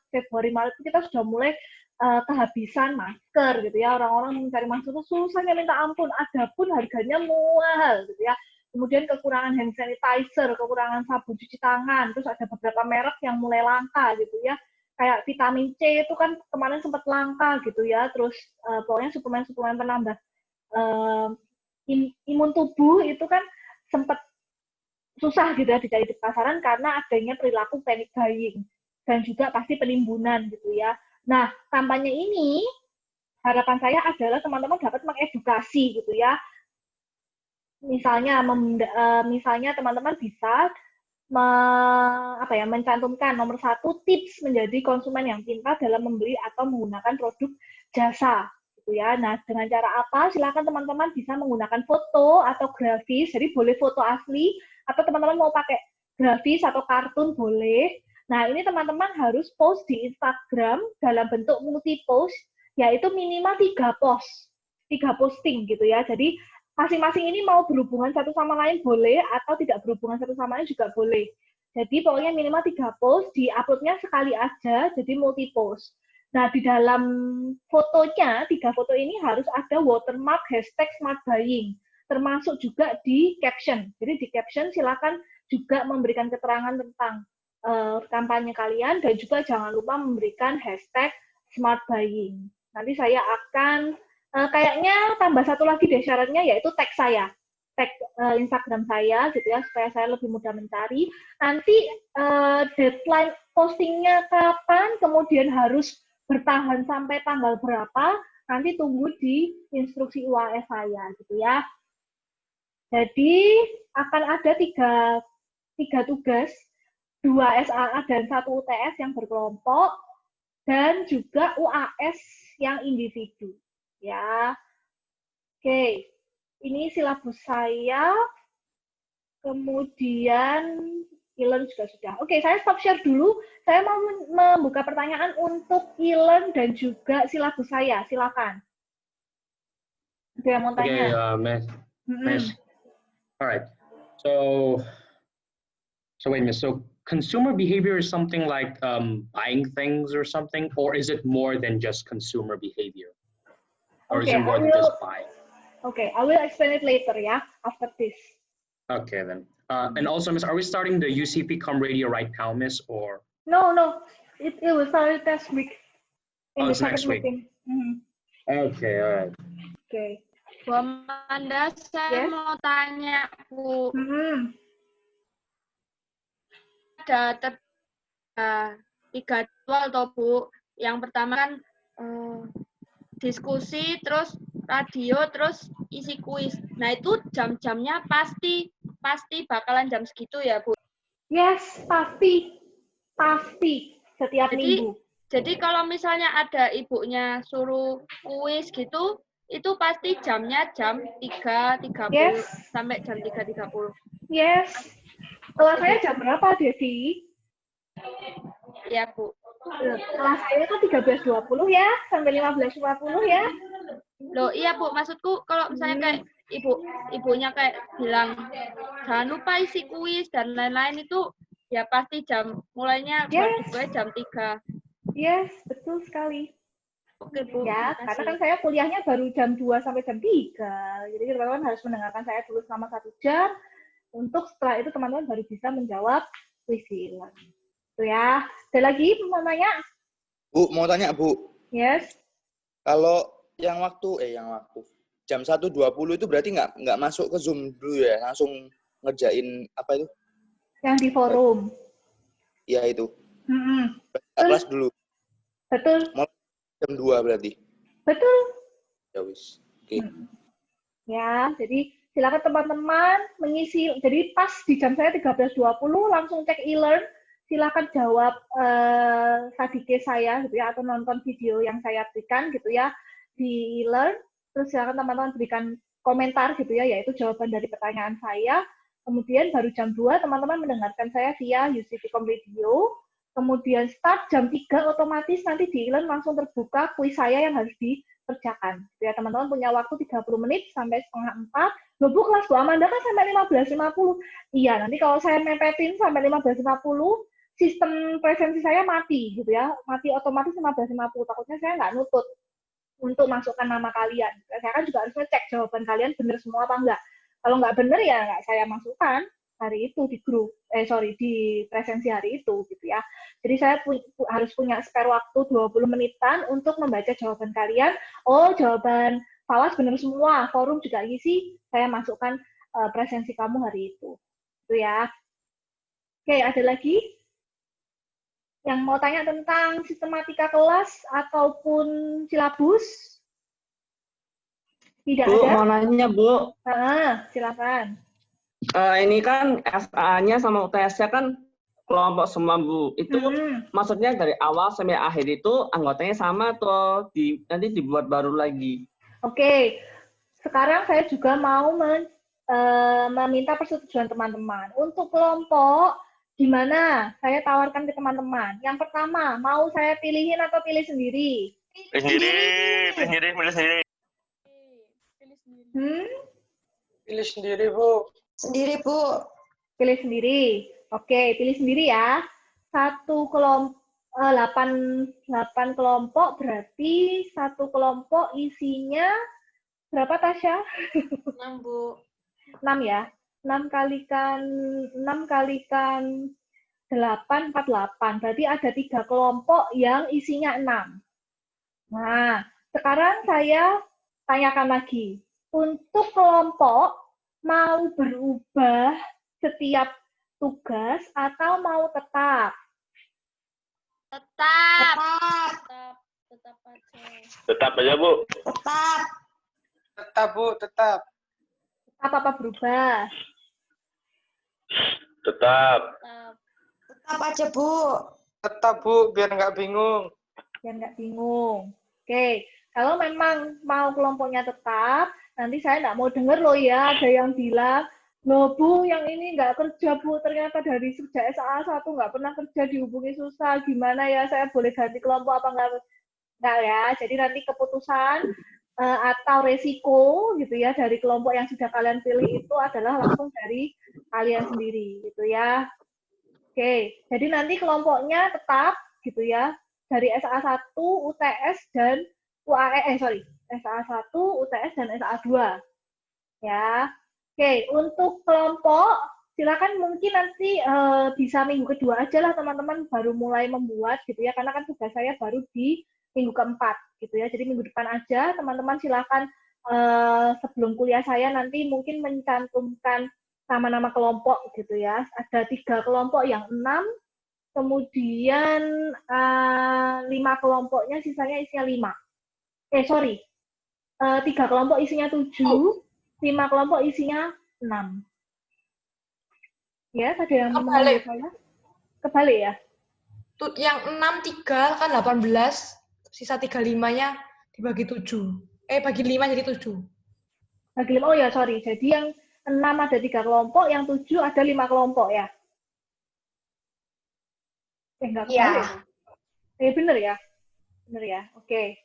Februari Maret kita sudah mulai kehabisan masker gitu ya. Orang-orang mencari masker itu susahnya minta ampun, adapun harganya mahal gitu ya. Kemudian kekurangan hand sanitizer, kekurangan sabun cuci tangan, terus ada beberapa merek yang mulai langka gitu ya. Kayak vitamin C itu kan kemarin sempat langka gitu ya. Terus pokoknya suplemen-suplemen penambah imun tubuh itu kan sempat susah gitu ya dicari di pasaran karena adanya perilaku panic buying dan juga pasti penimbunan gitu ya. Nah, kampanye ini harapan saya adalah teman-teman dapat mengedukasi gitu ya. misalnya misalnya teman-teman bisa mencantumkan nomor 1 tips menjadi konsumen yang pintar dalam membeli atau menggunakan produk jasa gitu ya. Nah, dengan cara apa? Silakan teman-teman bisa menggunakan foto atau grafis. Jadi boleh foto asli atau teman-teman mau pakai grafis atau kartun boleh. Nah, ini teman-teman harus post di Instagram dalam bentuk multi post, yaitu minimal 3 posting gitu ya. Jadi masing-masing ini mau berhubungan satu sama lain boleh, atau tidak berhubungan satu sama lain juga boleh. Jadi pokoknya minimal 3 post, di-uploadnya sekali aja, jadi multi-post. Nah, di dalam fotonya, 3 foto ini harus ada watermark hashtag smart buying, termasuk juga di caption. Jadi di caption silakan juga memberikan keterangan tentang kampanye kalian, dan juga jangan lupa memberikan hashtag smart buying. Nanti saya akan kayaknya tambah satu lagi deh syaratnya, yaitu tag saya, tag Instagram saya gitu ya, supaya saya lebih mudah mencari. Nanti deadline postingnya kapan, kemudian harus bertahan sampai tanggal berapa, nanti tunggu di instruksi UAS saya gitu ya. Jadi akan ada tiga tugas, 2 SAA dan 1 UTS yang berkelompok, dan juga UAS yang individu. Ya, oke. Ini silabus saya. Kemudian e-learn juga sudah. Oke, saya stop share dulu. Saya mau membuka pertanyaan untuk e-learn dan juga silabus saya. Silakan. Ada yang mau tanya? Okay, Miss. All right. So wait a minute. So consumer behavior is something like buying things or something, or is it more than just consumer behavior? Or is it more than just buying? Okay, I will explain it later, yeah, after this. Okay, then. And also, Miss, are we starting the UCP Com Radio right now, Miss, or? No, it will start next week. It's next week. Okay, all right. Okay. Bu Amanda, saya mau tanya, Bu. Ada 3 jadwal toh, Bu. Yang pertama kan diskusi, terus radio, terus isi kuis. Nah, itu jam-jamnya pasti bakalan jam segitu ya, Bu? Yes, pasti setiap minggu. Jadi kalau misalnya ada ibunya suruh kuis gitu, itu pasti jamnya jam 3.30 sampai jam 3.30. Yes. Kelasnya jam berapa, Devi? Ya, Bu. Kelas saya kan 13.20 ya, sampai 15.50 ya. Loh, iya Bu, maksudku kalau misalnya kayak ibunya kayak bilang jangan lupa isi kuis dan lain-lain, itu ya pasti mulainya jam 3. Yes, betul sekali. Oke, Bu. Ya, karena kan saya kuliahnya baru jam 2 sampai jam 3. Jadi teman-teman harus mendengarkan saya dulu selama 1 jam, untuk setelah itu teman-teman baru bisa menjawab kuis e-learn. Itu ya. Ada lagi mau tanya? Bu, mau tanya, Bu. Yes. Kalau yang waktu jam 1.20 itu berarti nggak masuk ke Zoom dulu ya, langsung ngerjain apa itu? Yang di forum. Iya itu. Kelas dulu. Betul. Mau jam 2 berarti. Betul. Ya wis. Oke. Ya, jadi silakan teman-teman mengisi. Jadi pas di jam saya 13.20 langsung cek e-learn. Silakan jawab sadike saya gitu ya, atau nonton video yang saya berikan gitu ya di e-learn. Terus silakan teman-teman berikan komentar gitu ya, yaitu jawaban dari pertanyaan saya. Kemudian baru jam 2 teman-teman mendengarkan saya via UCP Com Radio. Kemudian start jam 3 otomatis nanti di e-learn langsung terbuka kuis saya yang harus dikerjakan. Ya, teman-teman punya waktu 30 menit sampai setengah 4. Loh, Bu, kelas Bu Amanda kan sampai 15.50. Iya, nanti kalau saya mepetin sampai 15.50, sistem presensi saya mati gitu ya. Mati otomatis 15.50. Takutnya saya nggak nutut untuk masukkan nama kalian. Saya kan juga harus ngecek jawaban kalian benar semua apa enggak. Kalau nggak benar ya nggak saya masukkan hari itu di grup, di presensi hari itu gitu ya. Jadi saya harus punya spare waktu 20 menitan untuk membaca jawaban kalian. Oh, jawaban Fawas benar semua, forum juga isi, saya masukkan presensi kamu hari itu. Itu ya. Oke, ada lagi yang mau tanya tentang sistematika kelas ataupun silabus? Tidak Bu, ada? mau nanya, Bu. Silakan. Ini kan SA-nya sama UTS-nya kan kelompok semua, Bu. Itu maksudnya dari awal sampai akhir itu anggotanya sama atau nanti dibuat baru lagi? Oke. Sekarang saya juga mau meminta persetujuan teman-teman. Untuk kelompok, gimana? Saya tawarkan ke teman-teman. Yang pertama, mau saya pilihin atau pilih sendiri? Pilih sendiri. Pilih sendiri, Bu. Sendiri, Bu. Pilih sendiri. Oke, pilih sendiri ya. 8 kelompok berarti satu kelompok isinya berapa, Tasya? 6, Bu. 6 ya. 6 kalikan 8, 48. Berarti ada 3 kelompok yang isinya 6. Nah, sekarang saya tanyakan lagi. Untuk kelompok, mau berubah setiap tugas atau mau tetap? Tetap aja. Tetap aja, Bu. Tetap. Tetap, Bu, tetap. Tetap apa berubah? Tetap. Tetap aja, Bu. Tetap, Bu, biar nggak bingung. Biar nggak bingung. Oke, kalau memang mau kelompoknya tetap, nanti saya nggak mau dengar loh ya, ada yang bilang, loh Bu, yang ini nggak kerja Bu, ternyata dari sejak SA1 nggak pernah kerja, dihubungi susah, gimana ya, saya boleh ganti kelompok apa nggak ya? Jadi nanti keputusan atau resiko gitu ya dari kelompok yang sudah kalian pilih itu adalah langsung dari kalian sendiri gitu ya. Oke, jadi nanti kelompoknya tetap gitu ya, dari SA1, UTS, dan SA1, UTS, dan SA2. Ya. Oke, untuk kelompok, silakan mungkin nanti bisa minggu kedua aja lah teman-teman baru mulai membuat gitu ya, karena kan tugas saya baru di minggu keempat gitu ya. Jadi minggu depan aja teman-teman silakan sebelum kuliah saya nanti mungkin mencantumkan nama-nama kelompok gitu ya. Ada 3 kelompok yang 6, kemudian 5 kelompoknya sisanya isinya 5. 3 kelompok isinya 7, 5 kelompok isinya 6. Ya, ada yang Kebalik. saya? Kebalik ya? Yang 6, 3 kan 18, sisa 35-nya dibagi 7. Bagi 5 jadi 7. Bagi 5, oh ya sorry. Jadi yang 6 ada 3 kelompok, yang 7 ada 5 kelompok ya? Enggak kebalik. Bener ya? Bener ya? Oke.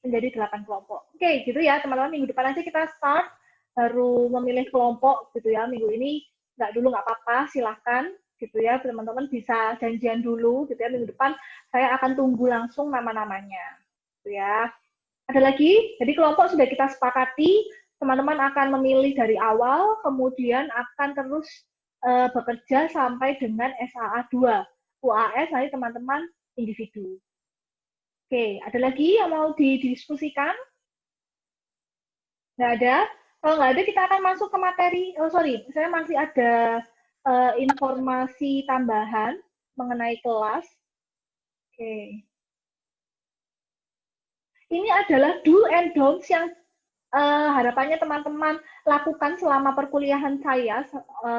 Menjadi 8 kelompok. Oke, gitu ya teman-teman. Minggu depan nanti kita start baru memilih kelompok gitu ya. Minggu ini nggak apa-apa, silahkan gitu ya. Teman-teman bisa janjian dulu gitu ya. Minggu depan saya akan tunggu langsung nama-namanya gitu ya. Ada lagi? Jadi kelompok sudah kita sepakati, teman-teman akan memilih dari awal, kemudian akan terus bekerja sampai dengan SA2. UAS nanti teman-teman individu. Oke, ada lagi yang mau didiskusikan? Nggak ada? Kalau nggak ada, kita akan masuk ke materi. Saya masih ada informasi tambahan mengenai kelas. Oke. Ini adalah do and don'ts yang harapannya teman-teman lakukan selama perkuliahan saya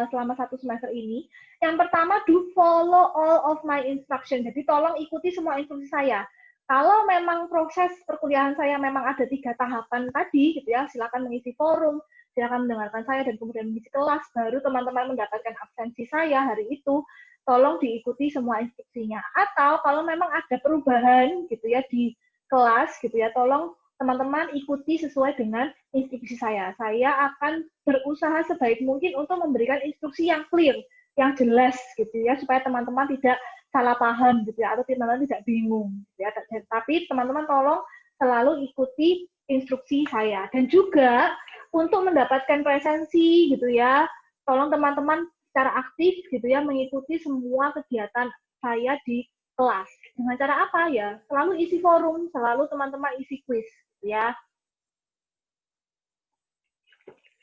selama 1 semester ini. Yang pertama, do follow all of my instruction. Jadi tolong ikuti semua instruksi saya. Kalau memang proses perkuliahan saya memang ada 3 tahapan tadi, gitu ya, silakan mengisi forum, silakan mendengarkan saya dan kemudian mengisi kelas, baru teman-teman mendapatkan absensi saya hari itu, tolong diikuti semua instruksinya. Atau kalau memang ada perubahan, gitu ya, di kelas, gitu ya, tolong teman-teman ikuti sesuai dengan instruksi saya. Saya akan berusaha sebaik mungkin untuk memberikan instruksi yang clear, yang jelas, gitu ya, supaya teman-teman tidak salah paham gitu ya, atau teman-teman tidak bingung gitu ya. Tapi teman-teman tolong selalu ikuti instruksi saya. Dan juga untuk mendapatkan presensi gitu ya, tolong teman-teman secara aktif gitu ya mengikuti semua kegiatan saya di kelas. Dengan cara apa ya? Selalu isi forum, selalu teman-teman isi quiz gitu ya.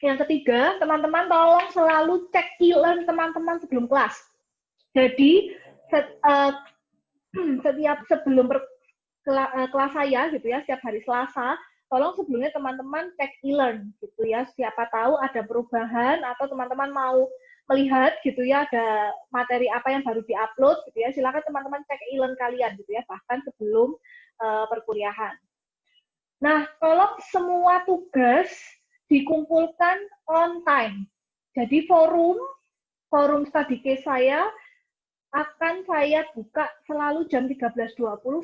Yang ketiga, teman-teman tolong selalu cek e-learn teman-teman sebelum kelas. Jadi setiap sebelum kelas saya gitu ya, setiap hari Selasa tolong sebelumnya teman-teman cek e-learn gitu ya. Siapa tahu ada perubahan atau teman-teman mau melihat gitu ya ada materi apa yang baru diupload gitu ya. Silakan teman-teman cek e-learn kalian gitu ya, bahkan sebelum perkuliahan. Nah, tolong semua tugas dikumpulkan on time. Jadi forum study case saya akan saya buka selalu jam 13.20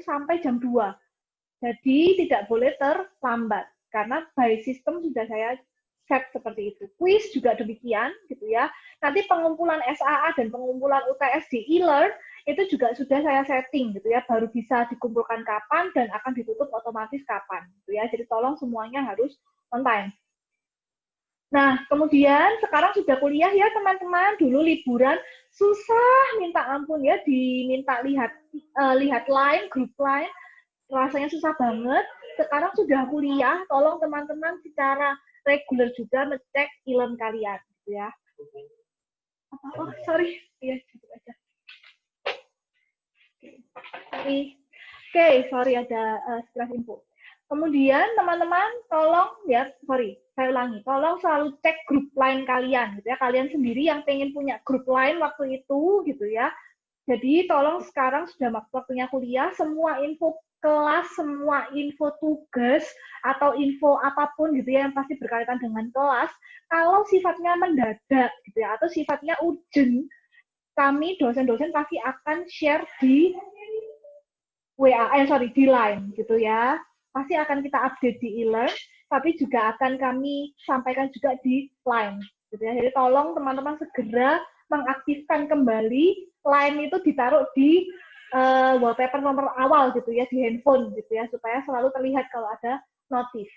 sampai jam 2. Jadi tidak boleh terlambat karena by system sudah saya set seperti itu. Quiz juga demikian gitu ya. Nanti pengumpulan SAA dan pengumpulan UTS di e-learn itu juga sudah saya setting gitu ya, baru bisa dikumpulkan kapan dan akan ditutup otomatis kapan gitu ya. Jadi tolong semuanya harus on time. Nah, kemudian sekarang sudah kuliah ya teman-teman, dulu liburan susah minta ampun ya, diminta lihat line, grup line, rasanya susah banget. Sekarang sudah kuliah, tolong teman-teman secara reguler juga ngecek e-learn kalian gitu ya. Oh, sorry. Iya, cukup aja. Sorry ada sekilas info. Kemudian teman-teman tolong ya, saya ulangi, tolong selalu cek grup line kalian gitu ya. Kalian sendiri yang pengen punya grup line waktu itu gitu ya. Jadi tolong sekarang sudah waktunya kuliah, semua info kelas, semua info tugas atau info apapun gitu ya yang pasti berkaitan dengan kelas, kalau sifatnya mendadak gitu ya atau sifatnya urgent, kami dosen-dosen pasti akan share di di line gitu ya. Pasti akan kita update di e-learn, tapi juga akan kami sampaikan juga di line gitu ya. Jadi tolong teman-teman segera mengaktifkan kembali line itu ditaruh di wallpaper nomor awal gitu ya di handphone gitu ya supaya selalu terlihat kalau ada notif.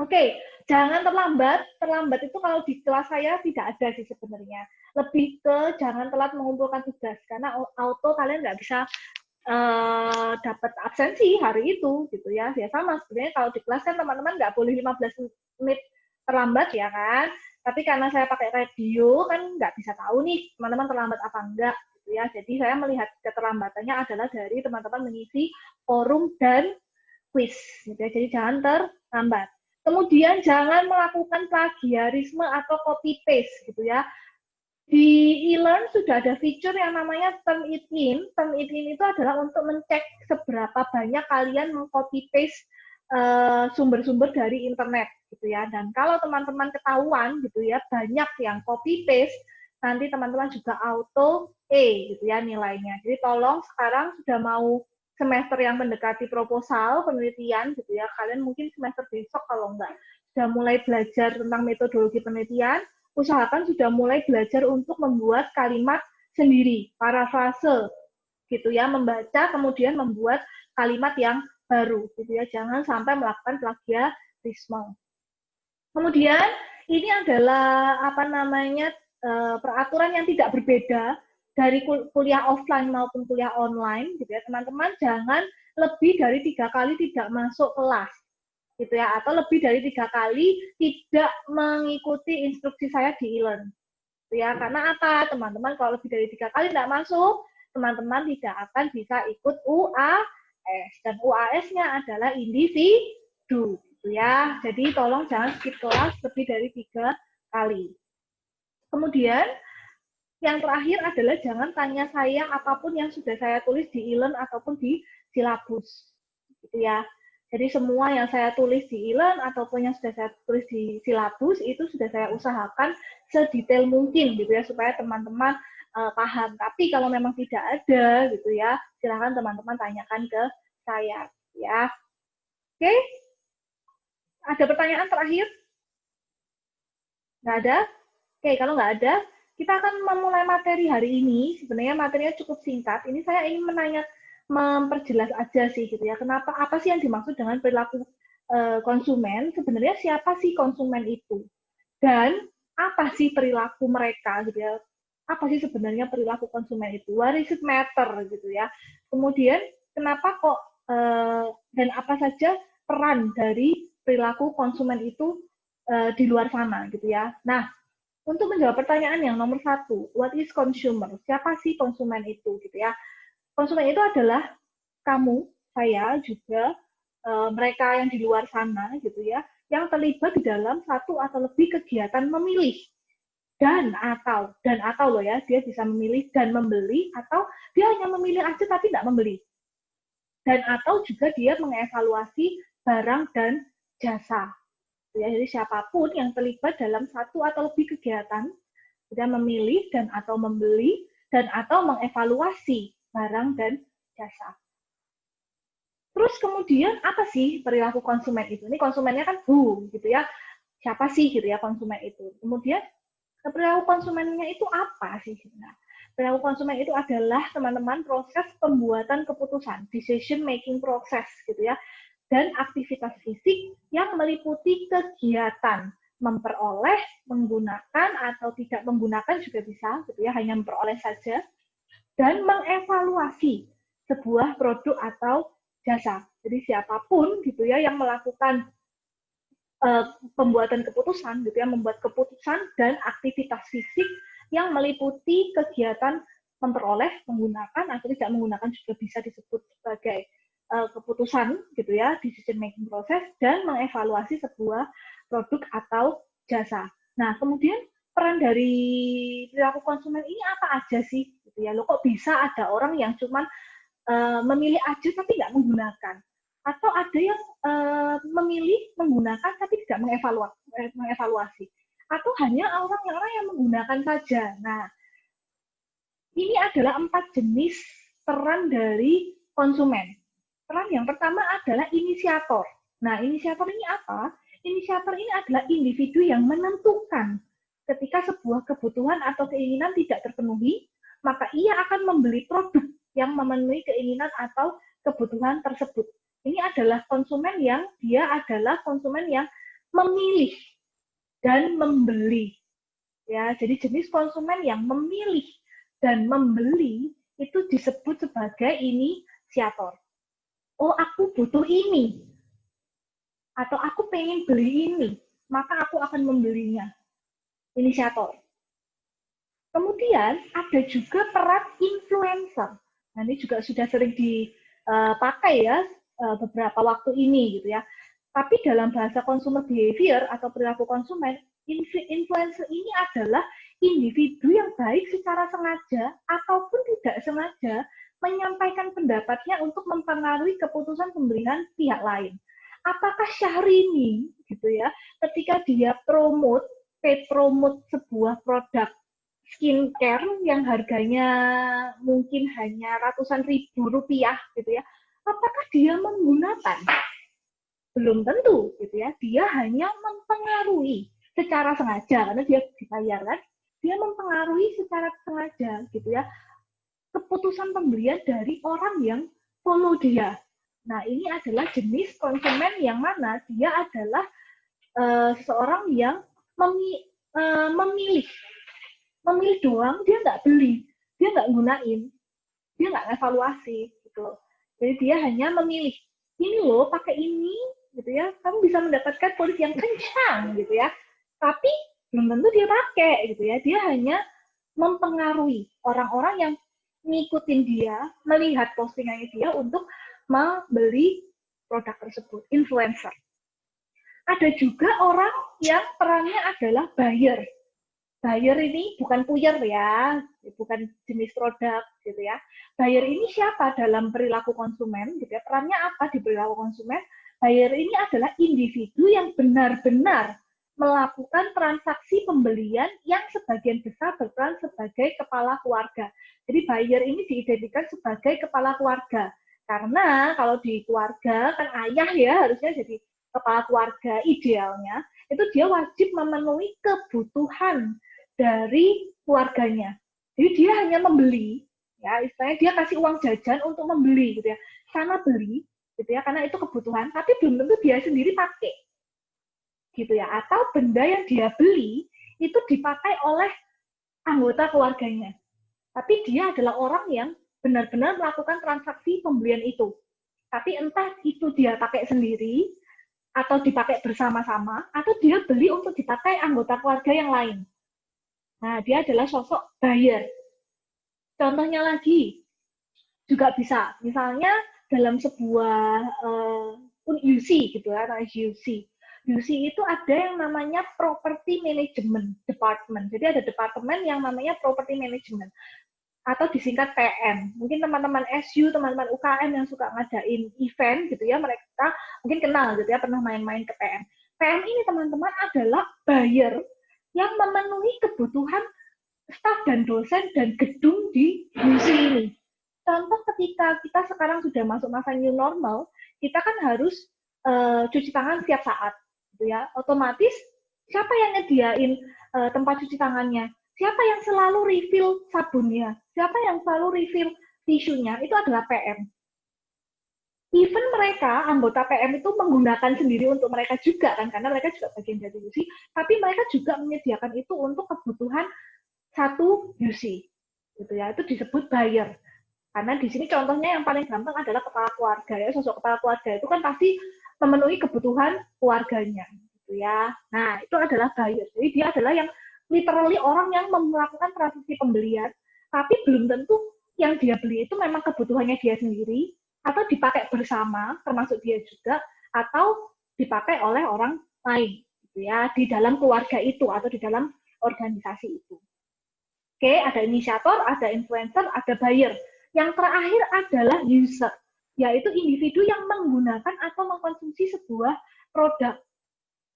Oke, jangan terlambat. Terlambat itu kalau di kelas saya tidak ada sih sebenarnya. Lebih ke jangan telat mengumpulkan tugas karena auto kalian nggak bisa dapat absensi hari itu gitu ya. Ya sama sebenarnya kalau di kelas kan teman-teman nggak boleh 15 menit terlambat ya kan. Tapi karena saya pakai radio kan nggak bisa tahu nih teman-teman terlambat apa enggak gitu ya. Jadi saya melihat keterlambatannya adalah dari teman-teman mengisi forum dan quiz gitu ya. Jadi jangan terlambat. Kemudian jangan melakukan plagiarisme atau copy paste gitu ya. Di e-learn sudah ada fitur yang namanya turn it in. Turn it in itu adalah untuk mencek seberapa banyak kalian meng-copy paste sumber-sumber dari internet gitu ya. Dan kalau teman-teman ketahuan gitu ya banyak yang copy paste, nanti teman-teman juga auto E gitu ya nilainya. Jadi tolong sekarang sudah mau semester yang mendekati proposal penelitian gitu ya. Kalian mungkin semester besok kalau enggak sudah mulai belajar tentang metodologi penelitian, usahakan sudah mulai belajar untuk membuat kalimat sendiri, parafrase gitu ya, membaca kemudian membuat kalimat yang baru gitu ya. Jangan sampai melakukan plagiarisme. Kemudian ini adalah peraturan yang tidak berbeda dari kuliah offline maupun kuliah online gitu ya. Teman-teman jangan lebih dari 3 kali tidak masuk kelas gitu ya, atau lebih dari 3 kali tidak mengikuti instruksi saya di e-learn gitu ya. Karena apa teman-teman, kalau lebih dari 3 kali tidak masuk, teman-teman tidak akan bisa ikut UAS, dan UAS-nya adalah individu gitu ya. Jadi tolong jangan skip kelas lebih dari 3 kali. Kemudian yang terakhir adalah jangan tanya saya apapun yang sudah saya tulis di e-learn ataupun di silabus gitu ya. Jadi semua yang saya tulis di e-learn ataupun yang sudah saya tulis di silabus itu sudah saya usahakan sedetail mungkin gitu ya supaya teman-teman paham. Tapi kalau memang tidak ada gitu ya, silakan teman-teman tanyakan ke saya ya. Oke? Ada pertanyaan terakhir? Nggak ada? Oke, kalau nggak ada, kita akan memulai materi hari ini. Sebenarnya materinya cukup singkat. Ini saya ingin memperjelas aja sih gitu ya. Kenapa, apa sih yang dimaksud dengan perilaku konsumen? Sebenarnya siapa sih konsumen itu? Dan apa sih perilaku mereka gitu ya? Apa sih sebenarnya perilaku konsumen itu? What is it matter gitu ya? Kemudian kenapa kok dan apa saja peran dari perilaku konsumen itu di luar sana gitu ya? Nah, untuk menjawab pertanyaan yang nomor 1, what is consumer? Siapa sih konsumen itu gitu ya? Konsumen itu adalah kamu, saya juga, mereka yang di luar sana gitu ya, yang terlibat di dalam satu atau lebih kegiatan memilih dan atau loh ya, dia bisa memilih dan membeli, atau dia hanya memilih aja tapi tidak membeli, dan atau juga dia mengevaluasi barang dan jasa. Ya, jadi siapapun yang terlibat dalam satu atau lebih kegiatan, dia memilih dan atau membeli dan atau mengevaluasi barang dan jasa. Terus kemudian apa sih perilaku konsumen itu? Ini konsumennya kan gitu ya. Siapa sih gitu ya konsumen itu? Kemudian perilaku konsumennya itu apa sih? Nah, perilaku konsumen itu adalah teman-teman proses pembuatan keputusan, decision making process gitu ya. Dan aktivitas fisik yang meliputi kegiatan memperoleh, menggunakan atau tidak menggunakan juga bisa gitu ya, hanya memperoleh saja, dan mengevaluasi sebuah produk atau jasa. Jadi siapapun gitu ya yang melakukan pembuatan keputusan gitu ya, membuat keputusan dan aktivitas fisik yang meliputi kegiatan memperoleh, menggunakan atau tidak menggunakan juga bisa disebut sebagai keputusan gitu ya, decision making process, dan mengevaluasi sebuah produk atau jasa. Nah, kemudian peran dari perilaku konsumen ini apa aja sih gitu ya? Loh, kok bisa ada orang yang cuman memilih aja tapi nggak menggunakan, atau ada yang memilih menggunakan tapi tidak mengevaluasi, atau hanya orang-orang yang menggunakan saja. Nah, ini adalah 4 jenis peran dari konsumen. Peran yang pertama adalah inisiator. Nah, inisiator ini apa? Inisiator ini adalah individu yang menentukan ketika sebuah kebutuhan atau keinginan tidak terpenuhi, maka ia akan membeli produk yang memenuhi keinginan atau kebutuhan tersebut. Ini adalah konsumen yang memilih dan membeli. Ya, jadi jenis konsumen yang memilih dan membeli itu disebut sebagai inisiator. Oh, aku butuh ini, atau aku pengen beli ini, maka aku akan membelinya. Inisiator. Kemudian ada juga peran influencer. Nah, ini juga sudah sering dipakai ya beberapa waktu ini gitu ya. Tapi dalam bahasa consumer behavior atau perilaku konsumen, influencer ini adalah individu yang baik secara sengaja ataupun tidak sengaja menyampaikan pendapatnya untuk mempengaruhi keputusan pembelian pihak lain. Apakah Syahrini gitu ya, ketika dia paid promote sebuah produk skincare yang harganya mungkin hanya ratusan ribu rupiah gitu ya, apakah dia menggunakan? Belum tentu gitu ya. Dia hanya mempengaruhi secara sengaja karena dia dibayar kan. Dia mempengaruhi secara sengaja gitu ya keputusan pembelian dari orang yang follow dia. Nah, ini adalah jenis konsumen yang mana dia adalah seorang yang memilih doang, dia nggak beli, dia nggak gunain, dia nggak evaluasi gitu. Jadi dia hanya memilih, ini loh pakai ini gitu ya, kamu bisa mendapatkan polis yang kencang gitu ya, tapi belum tentu dia pakai gitu ya. Dia hanya mempengaruhi orang-orang yang ngikutin dia, melihat postingannya dia untuk membeli produk tersebut, influencer. Ada juga orang yang perannya adalah buyer. Buyer ini bukan puyer ya, bukan jenis produk gitu ya. Buyer ini siapa dalam perilaku konsumen gitu ya? Perannya apa di perilaku konsumen? Buyer ini adalah individu yang benar-benar melakukan transaksi pembelian yang sebagian besar berperan sebagai kepala keluarga. Jadi buyer ini diidentikan sebagai kepala keluarga. Karena kalau di keluarga kan ayah ya harusnya jadi kepala keluarga idealnya. Itu dia wajib memenuhi kebutuhan dari keluarganya. Jadi dia hanya membeli, ya istilahnya dia kasih uang jajan untuk membeli gitu ya. Sana beli gitu ya karena itu kebutuhan, tapi belum tentu dia sendiri pakai. Gitu ya, atau benda yang dia beli itu dipakai oleh anggota keluarganya. Tapi dia adalah orang yang benar-benar melakukan transaksi pembelian itu. Tapi entah itu dia pakai sendiri, atau dipakai bersama-sama, atau dia beli untuk dipakai anggota keluarga yang lain. Nah, dia adalah sosok buyer. Contohnya lagi, juga bisa. Misalnya dalam sebuah UC gitu ya, UC. UC itu ada yang namanya Property Management Department. Jadi ada departemen yang namanya Property Management atau disingkat PM. Mungkin teman-teman SU, teman-teman UKM yang suka ngadain event gitu ya, mereka mungkin kenal gitu ya, pernah main-main ke PM. PM ini teman-teman adalah buyer yang memenuhi kebutuhan staf dan dosen dan gedung di UC ini. Contoh ketika kita sekarang sudah masuk masa new normal, kita kan harus cuci tangan setiap saat. Gitu ya, otomatis siapa yang nyediain tempat cuci tangannya, siapa yang selalu refill sabunnya, siapa yang selalu refill tisunya, itu adalah PM. Even mereka, anggota PM itu menggunakan sendiri untuk mereka juga kan, karena mereka juga bagian dari UC, tapi mereka juga menyediakan itu untuk kebutuhan satu UC. Gitu ya, itu disebut buyer. Karena di sini contohnya yang paling gampang adalah kepala keluarga ya, sosok kepala keluarga itu kan pasti memenuhi kebutuhan keluarganya, gitu ya. Nah, itu adalah buyer. Jadi dia adalah yang literally orang yang melakukan transaksi pembelian, tapi belum tentu yang dia beli itu memang kebutuhannya dia sendiri, atau dipakai bersama, termasuk dia juga, atau dipakai oleh orang lain, gitu ya, di dalam keluarga itu atau di dalam organisasi itu. Oke, ada inisiator, ada influencer, ada buyer. Yang terakhir adalah user, yaitu individu yang menggunakan atau mengkonsumsi sebuah produk.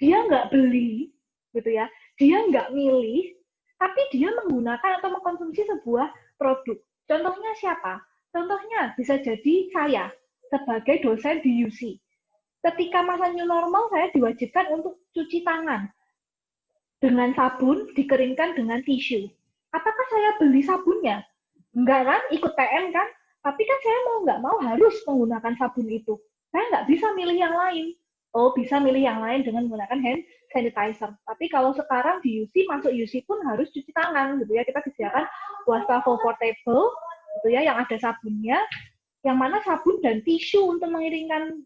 Dia nggak beli, gitu ya, dia nggak milih, tapi dia menggunakan atau mengkonsumsi sebuah produk. Contohnya siapa? Contohnya bisa jadi saya, sebagai dosen di UC. Ketika masa new normal, saya diwajibkan untuk cuci tangan dengan sabun, dikeringkan dengan tisu. Apakah saya beli sabunnya? Enggak kan, ikut PM kan? Tapi kan saya mau nggak mau harus menggunakan sabun itu. Saya nggak bisa milih yang lain. Oh, bisa milih yang lain dengan menggunakan hand sanitizer. Tapi kalau sekarang di UC, masuk UC pun harus cuci tangan, gitu ya. Kita disediakan wastafel portable, gitu ya, yang ada sabunnya. Yang mana sabun dan tisu untuk mengiringkan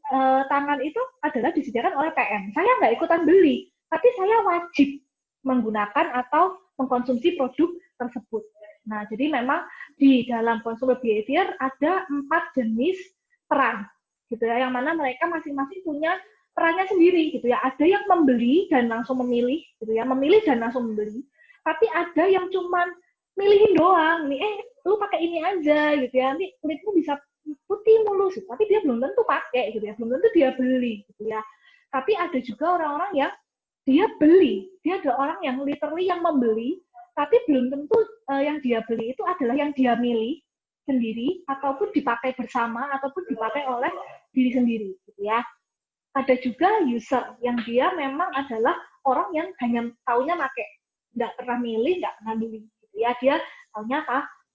tangan itu adalah disediakan oleh PM. Saya nggak ikutan beli, tapi saya wajib menggunakan atau mengkonsumsi produk tersebut. Nah, jadi memang di dalam consumer behavior ada 4 jenis peran, gitu ya, yang mana mereka masing-masing punya perannya sendiri, gitu ya. Ada yang membeli dan langsung memilih, gitu ya, memilih dan langsung membeli. Tapi ada yang cuman milihin doang, nih, lu pakai ini aja, gitu ya, nanti kulitmu bisa putih mulus, tapi dia belum tentu pakai, gitu ya, belum tentu dia beli, gitu ya. Tapi ada juga orang-orang yang dia beli, dia adalah orang yang literally yang membeli, tapi belum tentu yang dia beli itu adalah yang dia milih sendiri, ataupun dipakai bersama, ataupun dipakai oleh diri sendiri, gitu ya. Ada juga user, yang dia memang adalah orang yang hanya taunya pakai, nggak pernah milih, nggak pernah beli, gitu ya. Dia taunya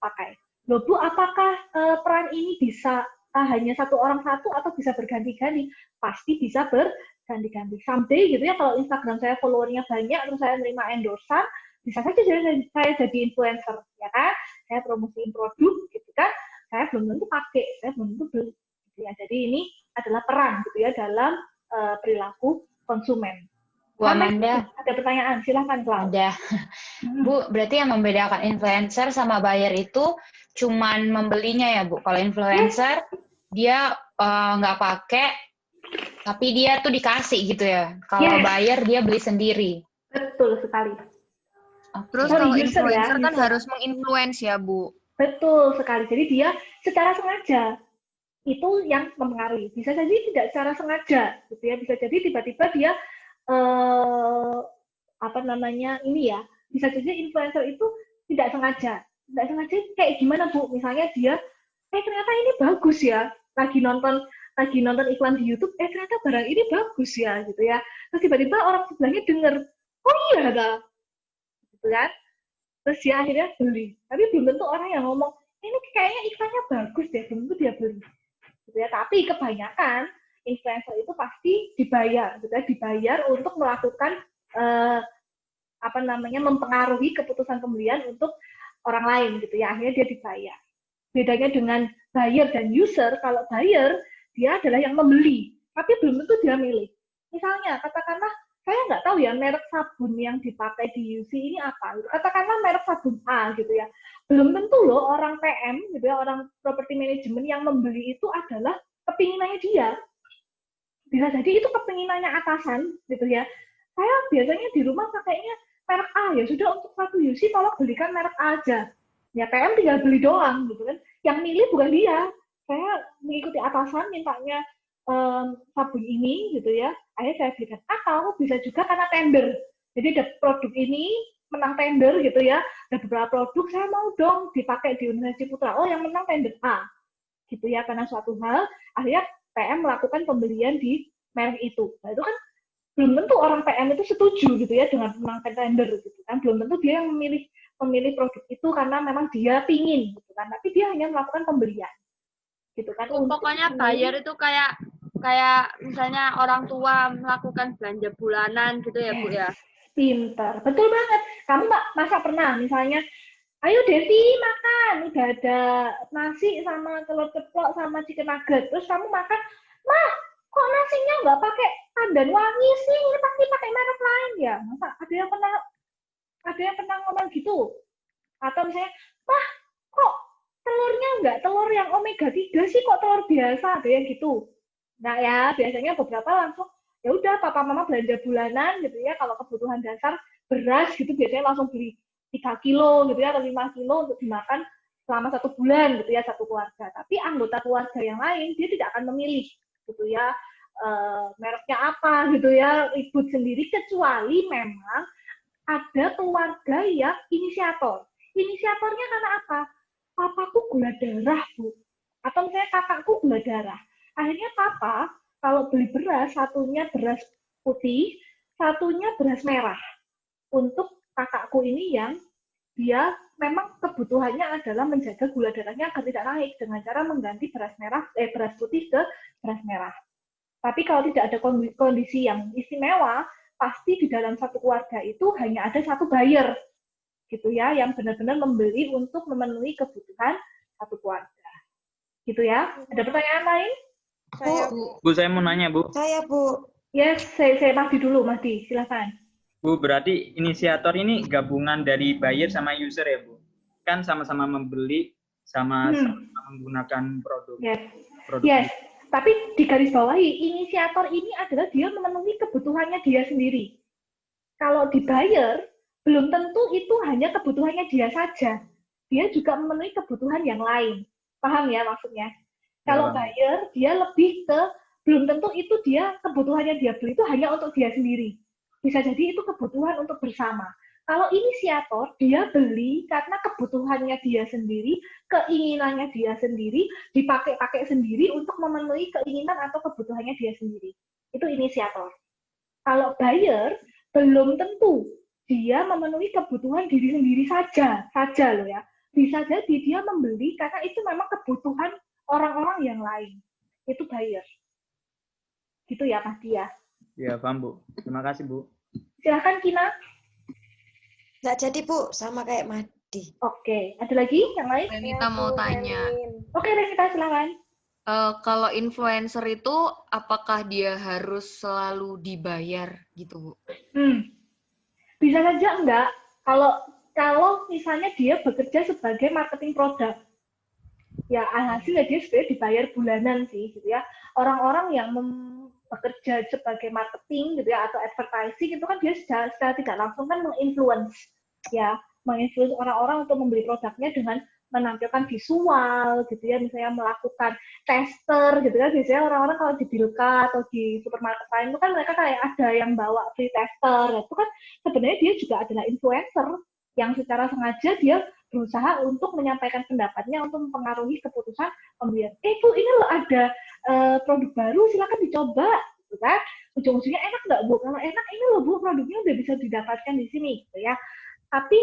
pakai. Loh Bu, apakah peran ini bisa hanya satu orang satu, atau bisa berganti-ganti? Pasti bisa berganti-ganti. Someday gitu ya, kalau Instagram saya followernya banyak, terus saya menerima endorsan, bisa saja saya jadi influencer, ya kan? Saya promosiin produk, gitu kan? Saya belum tentu pakai, saya belum tentu beli. Gitu ya. Jadi ini adalah peran, gitu ya, dalam perilaku konsumen. Bu Amanda, ada pertanyaan, silahkan Clau. Ada. Bu, berarti yang membedakan influencer sama buyer itu cuman membelinya ya Bu? Kalau influencer, dia nggak pakai, tapi dia tuh dikasih gitu ya? Kalau buyer, dia beli sendiri. Betul sekali. Terus kalau influencer kan harus menginfluence ya, Bu? Betul sekali. Jadi dia secara sengaja itu yang mempengaruhi. Bisa jadi tidak secara sengaja, gitu ya. Bisa jadi tiba-tiba dia ini ya. Bisa jadi influencer itu tidak sengaja. Tidak sengaja kayak gimana Bu? Misalnya dia, ternyata ini bagus ya. Lagi nonton iklan di YouTube, ternyata barang ini bagus ya, gitu ya. Terus tiba-tiba orang sebelahnya dengar, oh iya dah. Gitu kan? Terus dia akhirnya beli. Tapi belum tentu orang yang ngomong, ini kayaknya iklannya bagus deh, belum tentu dia beli. Gitu ya. Tapi kebanyakan influencer itu pasti dibayar, gitu ya, dibayar untuk melakukan mempengaruhi keputusan pembelian untuk orang lain, gitu ya. Akhirnya dia dibayar. Bedanya dengan buyer dan user, kalau buyer dia adalah yang membeli, tapi belum tentu dia milih. Misalnya, katakanlah saya nggak tahu ya merek sabun yang dipakai di UC ini apa. Katakanlah merek sabun A, gitu ya. Belum tentu loh orang PM, gitu ya, orang property management yang membeli itu adalah kepinginannya dia. Bisa jadi itu kepinginannya atasan gitu ya. Saya biasanya di rumah pakainya merek A, ya sudah untuk satu UC tolong belikan merek A aja. Ya PM tinggal beli doang gitu kan. Yang milih bukan dia. Saya mengikuti atasan mintanya sabun ini gitu ya. Akhirnya saya belikan. Atau bisa juga karena tender. Jadi ada produk ini menang tender gitu ya. Ada beberapa produk saya mau dong dipakai di Universitas Putra. Oh yang menang tender A. Gitu ya, karena suatu hal akhirnya PM melakukan pembelian di merek itu. Nah itu kan belum tentu orang PM itu setuju gitu ya dengan menang tender gitu kan. Belum tentu dia yang memilih produk itu karena memang dia pingin gitu kan. Tapi dia hanya melakukan pembelian gitu kan. Pokoknya buyer itu kayak misalnya orang tua melakukan belanja bulanan gitu ya Bu ya. Pintar, betul banget. Kamu masa pernah misalnya, ayo Devi makan, udah ada nasi sama telur ceplok sama chicken nugget, terus kamu makan, mah kok nasinya nggak pakai pandan wangi sih, ini pasti pakai merek lain ya. Masa ada yang pernah ngomong gitu? Atau misalnya, mah kok telurnya nggak telur yang omega 3 sih, kok telur biasa, ada yang gitu. Nah ya biasanya beberapa langsung ya udah papa mama belanja bulanan gitu ya, kalau kebutuhan dasar beras gitu biasanya langsung beli 3 kilo gitu ya atau 5 kilo untuk dimakan selama 1 bulan gitu ya satu keluarga. Tapi anggota keluarga yang lain dia tidak akan memilih gitu ya mereknya apa gitu ya, ribut sendiri, kecuali memang ada keluarga yang inisiator. Inisiatornya karena apa? Papaku gula darah Bu, atau misalnya kakakku gula darah. Akhirnya papa kalau beli beras, satunya beras putih, satunya beras merah. Untuk kakakku ini yang dia memang kebutuhannya adalah menjaga gula darahnya agar tidak naik dengan cara mengganti beras putih ke beras merah. Tapi kalau tidak ada kondisi yang istimewa, pasti di dalam satu keluarga itu hanya ada satu buyer, gitu ya, yang benar-benar membeli untuk memenuhi kebutuhan satu keluarga, gitu ya. Ada pertanyaan lain? Bu, saya mau nanya, Bu. Saya, Bu. Yes, saya Mahdi dulu, Mahdi, silakan. Bu, berarti inisiator ini gabungan dari buyer sama user ya, Bu? Kan sama-sama membeli, sama-sama menggunakan produk. Yes. Tapi digarisbawahi, inisiator ini adalah dia memenuhi kebutuhannya dia sendiri. Kalau di buyer, belum tentu itu hanya kebutuhannya dia saja. Dia juga memenuhi kebutuhan yang lain. Paham ya maksudnya? Kalau buyer, dia lebih ke, belum tentu itu dia kebutuhannya dia beli itu hanya untuk dia sendiri. Bisa jadi itu kebutuhan untuk bersama. Kalau inisiator, dia beli karena kebutuhannya dia sendiri, keinginannya dia sendiri, dipakai-pakai sendiri untuk memenuhi keinginan atau kebutuhannya dia sendiri. Itu inisiator. Kalau buyer, belum tentu dia memenuhi kebutuhan diri sendiri saja loh ya. Bisa jadi dia membeli karena itu memang kebutuhan orang-orang yang lain. Itu buyer. Gitu ya, Mas Dia. Ya, paham, Bu. Terima kasih, Bu. Silahkan, Kina. Nggak jadi, Bu. Sama kayak Mahdi. Oke. Ada lagi yang lain? Renita mau tanya. Oke, Renita, silakan. Kalau influencer itu, apakah dia harus selalu dibayar gitu, Bu? Bisa saja enggak. Kalau misalnya dia bekerja sebagai marketing produk, ya hasilnya dia sebenarnya dibayar bulanan sih gitu ya. Orang-orang yang bekerja sebagai marketing gitu ya atau advertising itu kan dia secara tidak langsung kan menginfluence orang-orang untuk membeli produknya dengan menampilkan visual gitu ya, misalnya melakukan tester gitu kan. Biasanya orang-orang kalau di Bilka atau di supermarket lain itu kan mereka kayak ada yang bawa free tester, itu kan sebenarnya dia juga adalah influencer yang secara sengaja dia berusaha untuk menyampaikan pendapatnya untuk mempengaruhi keputusan pembelian. Bu, ini loh ada produk baru, silakan dicoba, gitu kan? Ujung-ujungnya enak nggak, Bu? Kalau enak, ini loh, Bu, produknya udah bisa didapatkan di sini, gitu ya. Tapi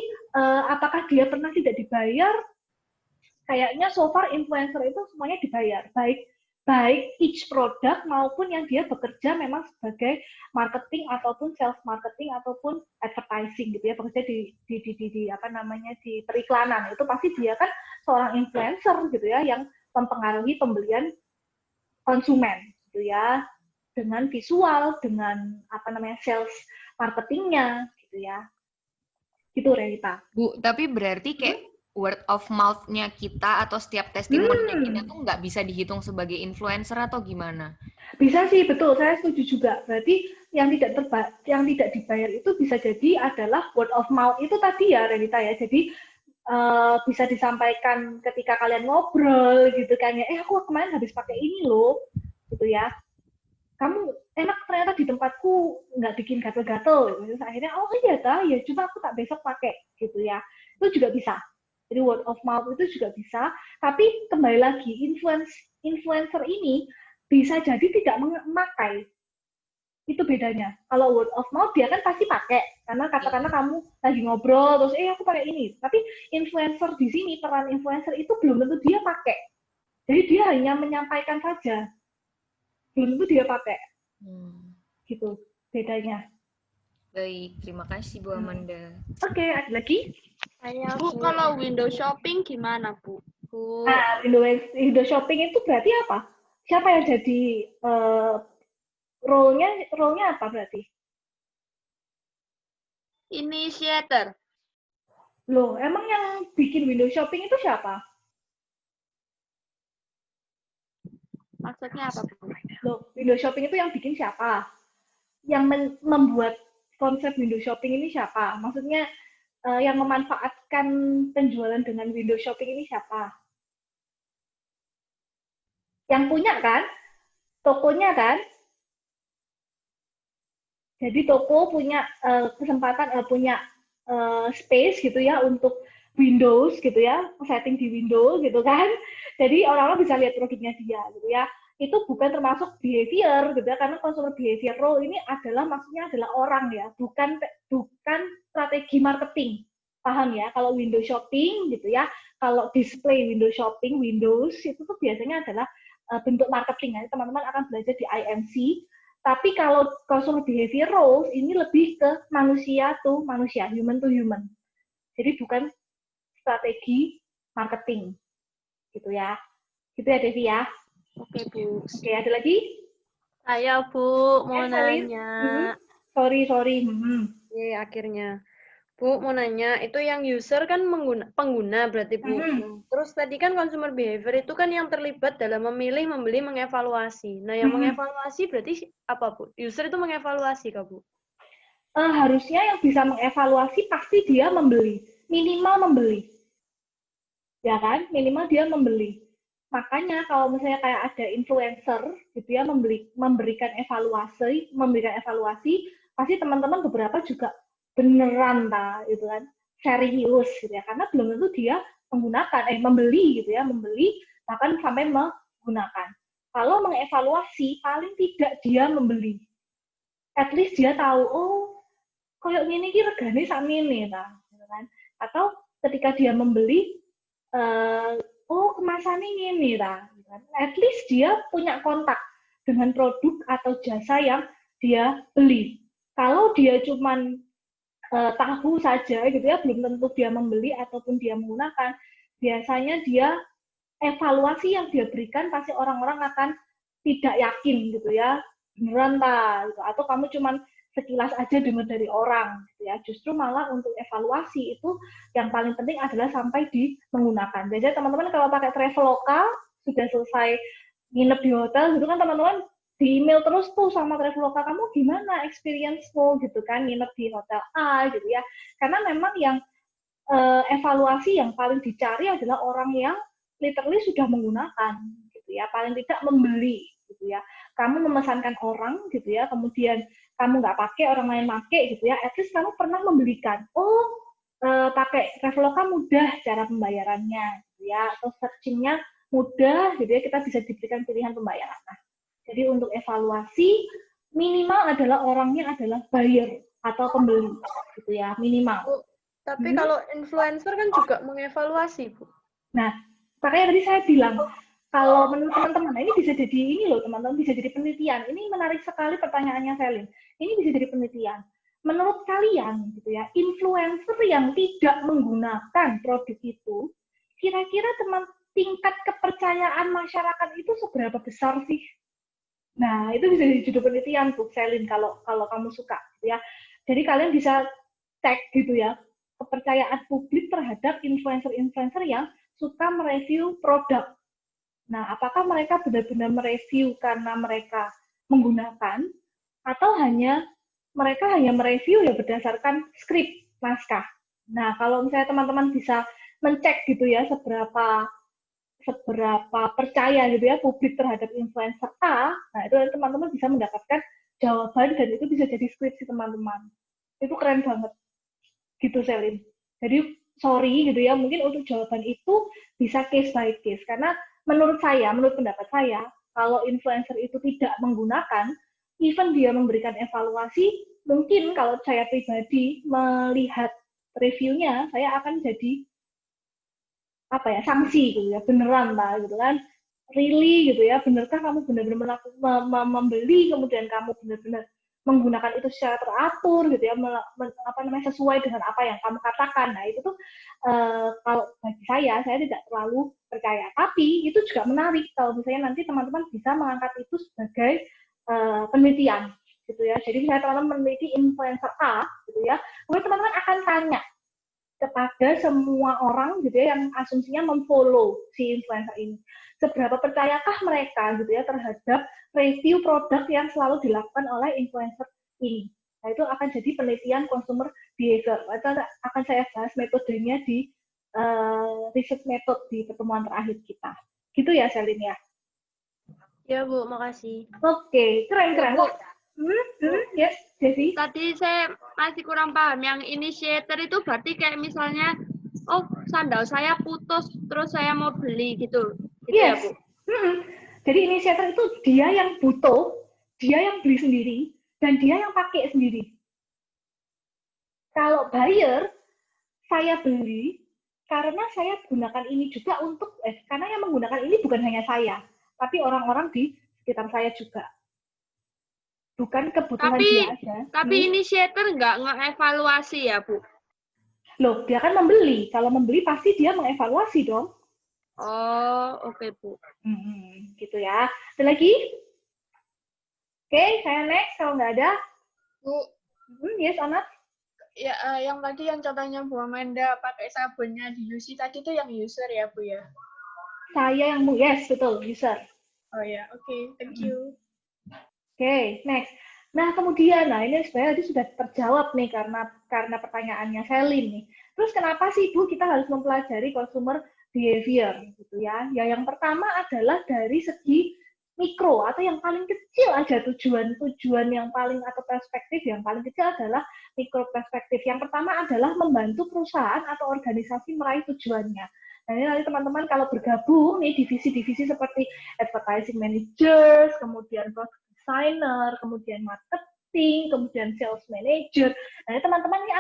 apakah dia pernah tidak dibayar? Kayaknya so far influencer itu semuanya dibayar, baik each product maupun yang dia bekerja memang sebagai marketing ataupun sales marketing ataupun advertising gitu ya, bekerja di apa namanya di periklanan, itu pasti dia kan seorang influencer gitu ya yang mempengaruhi pembelian konsumen gitu ya dengan visual, dengan apa namanya sales marketingnya gitu ya. Gitu Renita. Bu, tapi berarti kayak word of mouth-nya kita atau setiap testimoninya kita tuh nggak bisa dihitung sebagai influencer atau gimana? Bisa sih, betul. Saya setuju juga. Berarti yang tidak dibayar itu bisa jadi adalah word of mouth itu tadi ya, Renita ya. Jadi bisa disampaikan ketika kalian ngobrol gitu kan ya. Aku kemarin habis pakai ini loh, gitu ya. Kamu enak ternyata di tempatku nggak bikin gatel-gatel. Terus akhirnya, oh iya dah, ya cuma aku tak besok pakai gitu ya. Itu juga bisa. Jadi word of mouth itu juga bisa, tapi kembali lagi influencer ini bisa jadi tidak memakai. Itu bedanya. Kalau word of mouth dia kan pasti pakai, karena katakanlah kamu lagi ngobrol terus aku pakai ini. Tapi influencer di sini, peran influencer itu belum tentu dia pakai. Jadi dia hanya menyampaikan saja. Belum tentu dia pakai. Gitu bedanya. Baik, terima kasih Bu Amanda. Oke, ada lagi? Bu, kalau window shopping gimana, Bu? Nah, window shopping itu berarti apa? Siapa yang jadi role-nya apa berarti? Initiator. Loh, emang yang bikin window shopping itu siapa? Maksudnya apa, Bu? Loh, window shopping itu yang bikin siapa? Yang membuat konsep window shopping ini siapa? Maksudnya yang memanfaatkan penjualan dengan window shopping ini siapa? Yang punya kan? Tokonya kan? Jadi toko punya kesempatan, punya space gitu ya untuk Windows gitu ya, setting di Windows gitu kan. Jadi orang-orang bisa lihat produknya dia gitu ya. Itu bukan termasuk behavior gitu ya, karena consumer behavior role ini maksudnya adalah orang ya, bukan strategi marketing. Paham ya? Kalau window shopping gitu ya, kalau display window shopping, Windows itu tuh biasanya adalah bentuk marketing ya. Teman-teman akan belajar di IMC. Tapi kalau consumer behavior roles ini lebih ke manusia to manusia, human to human. Jadi bukan strategi marketing. Gitu ya. Gitu ya, Devi ya. Oke, Bu. Oke, ada lagi? Saya, Bu, mau nanya. Sorry. Akhirnya. Bu, mau nanya, itu yang user kan pengguna berarti, Bu. Terus tadi kan consumer behavior itu kan yang terlibat dalam memilih, membeli, mengevaluasi. Nah, yang mengevaluasi berarti apa, Bu? User itu mengevaluasi, Kak, Bu? Harusnya yang bisa mengevaluasi pasti dia membeli. Minimal membeli. Ya kan? Minimal dia membeli. Makanya kalau misalnya kayak ada influencer gitu ya memberikan evaluasi, pasti teman-teman beberapa juga beneran gitu kan, serius gitu ya, karena belum tentu dia membeli gitu ya, bahkan sampai menggunakan. Kalau mengevaluasi paling tidak dia membeli. At least dia tahu, oh koyo ngene iki regane sakmene ta, gitu kan. Atau ketika dia membeli oh kemasannya ini lah. At least dia punya kontak dengan produk atau jasa yang dia beli. Kalau dia cuman tahu saja gitu ya, belum tentu dia membeli ataupun dia menggunakan. Biasanya dia evaluasi yang dia berikan pasti orang-orang akan tidak yakin gitu ya, beneran ta gitu. Atau kamu cuman sekilas aja dengar dari orang gitu ya. Justru malah untuk evaluasi itu yang paling penting adalah sampai di menggunakan. Biasanya teman-teman kalau pakai Traveloka sudah selesai nginep di hotel gitu kan, teman-teman di email terus tuh sama Traveloka, kamu gimana experience-mu gitu kan nginep di hotel A gitu ya. Karena memang yang evaluasi yang paling dicari adalah orang yang literally sudah menggunakan gitu ya, paling tidak membeli gitu ya. Kamu memesankan orang gitu ya, kemudian kamu nggak pakai, orang lain pakai gitu ya, at least kamu pernah membelikan. Oh, pakai Traveloka mudah cara pembayarannya gitu ya, atau searching-nya mudah gitu ya, kita bisa diberikan pilihan pembayaran. Nah, jadi untuk evaluasi minimal adalah orangnya adalah buyer atau pembeli gitu ya, minimal. Bu, tapi kalau influencer kan juga mengevaluasi, Bu. Nah, makanya tadi saya bilang, kalau menurut teman-teman, ini bisa jadi ini loh teman-teman, bisa jadi penelitian. Ini menarik sekali pertanyaannya Selin. Ini bisa jadi penelitian. Menurut kalian, gitu ya, influencer yang tidak menggunakan produk itu, kira-kira tingkat kepercayaan masyarakat itu seberapa besar sih? Nah, itu bisa jadi judul penelitian, Bu Selin, kalau kamu suka, gitu ya. Jadi kalian bisa cek gitu ya, kepercayaan publik terhadap influencer-influencer yang suka mereview produk. Nah, apakah mereka benar-benar mereview karena mereka menggunakan, atau mereka hanya mereview ya berdasarkan skrip naskah. Nah, kalau misalnya teman-teman bisa mencek gitu ya seberapa percaya gitu ya publik terhadap influencer A, nah itu teman-teman bisa mendapatkan jawaban dan itu bisa jadi skripsi teman-teman. Itu keren banget. Gitu Selin. Jadi sorry gitu ya, mungkin untuk jawaban itu bisa case by case karena menurut pendapat saya, kalau influencer itu tidak menggunakan, even dia memberikan evaluasi, mungkin kalau saya pribadi melihat reviewnya, saya akan jadi sanksi gitu ya, beneran lah gitu kan, really gitu ya, benarkah kamu benar-benar membeli, kemudian kamu benar-benar menggunakan itu secara teratur gitu ya, sesuai dengan apa yang kamu katakan. Nah itu tuh kalau bagi saya tidak terlalu percaya. Tapi itu juga menarik kalau misalnya nanti teman-teman bisa mengangkat itu sebagai penelitian gitu ya. Jadi misalnya teman-teman meneliti influencer A gitu ya, kemudian teman-teman akan tanya kepada semua orang gitu ya yang asumsinya memfollow si influencer ini, seberapa percayakah mereka gitu ya terhadap review produk yang selalu dilakukan oleh influencer ini. Nah itu akan jadi penelitian consumer behavior. Itu akan saya bahas metodenya di research method di pertemuan terakhir kita. Gitu ya Selin ya? Ya Bu, makasih. Oke, keren. Yes, Devi. Tadi saya masih kurang paham. Yang initiator itu berarti kayak misalnya, oh sandal saya putus, terus saya mau beli gitu. Yes. Ya, Bu? Jadi inisiator itu dia yang butuh, dia yang beli sendiri, dan dia yang pakai sendiri. Kalau buyer, saya beli karena saya gunakan ini juga untuk, karena yang menggunakan ini bukan hanya saya, tapi orang-orang di sekitar saya juga. Bukan kebutuhan dia aja. Tapi inisiator nggak ngevaluasi ya, Bu? Loh, dia kan membeli. Kalau membeli pasti dia mengevaluasi dong. Oh, oke, Bu. Gitu ya. Ada lagi? Oke, saya next. Kalau nggak ada. Bu. Yes, Onat? Ya, yang tadi yang contohnya Bu Amanda pakai sabunnya di UC tadi itu yang user ya, Bu ya? Saya yang, yes, betul, user. Oh ya, oke. Thank you. Oke, next. Nah, kemudian, ini sebenarnya sudah terjawab nih karena pertanyaannya Selin nih. Terus kenapa sih, Bu, kita harus mempelajari consumer behavior gitu ya? Ya, yang pertama adalah dari segi mikro atau yang paling kecil aja tujuan yang paling atau perspektif yang paling kecil adalah mikro perspektif. Yang pertama adalah membantu perusahaan atau organisasi meraih tujuannya. Nah, ini nanti teman-teman kalau bergabung nih divisi-divisi seperti advertising managers, kemudian product designer, kemudian marketing, kemudian sales manager. Nah, teman-teman ini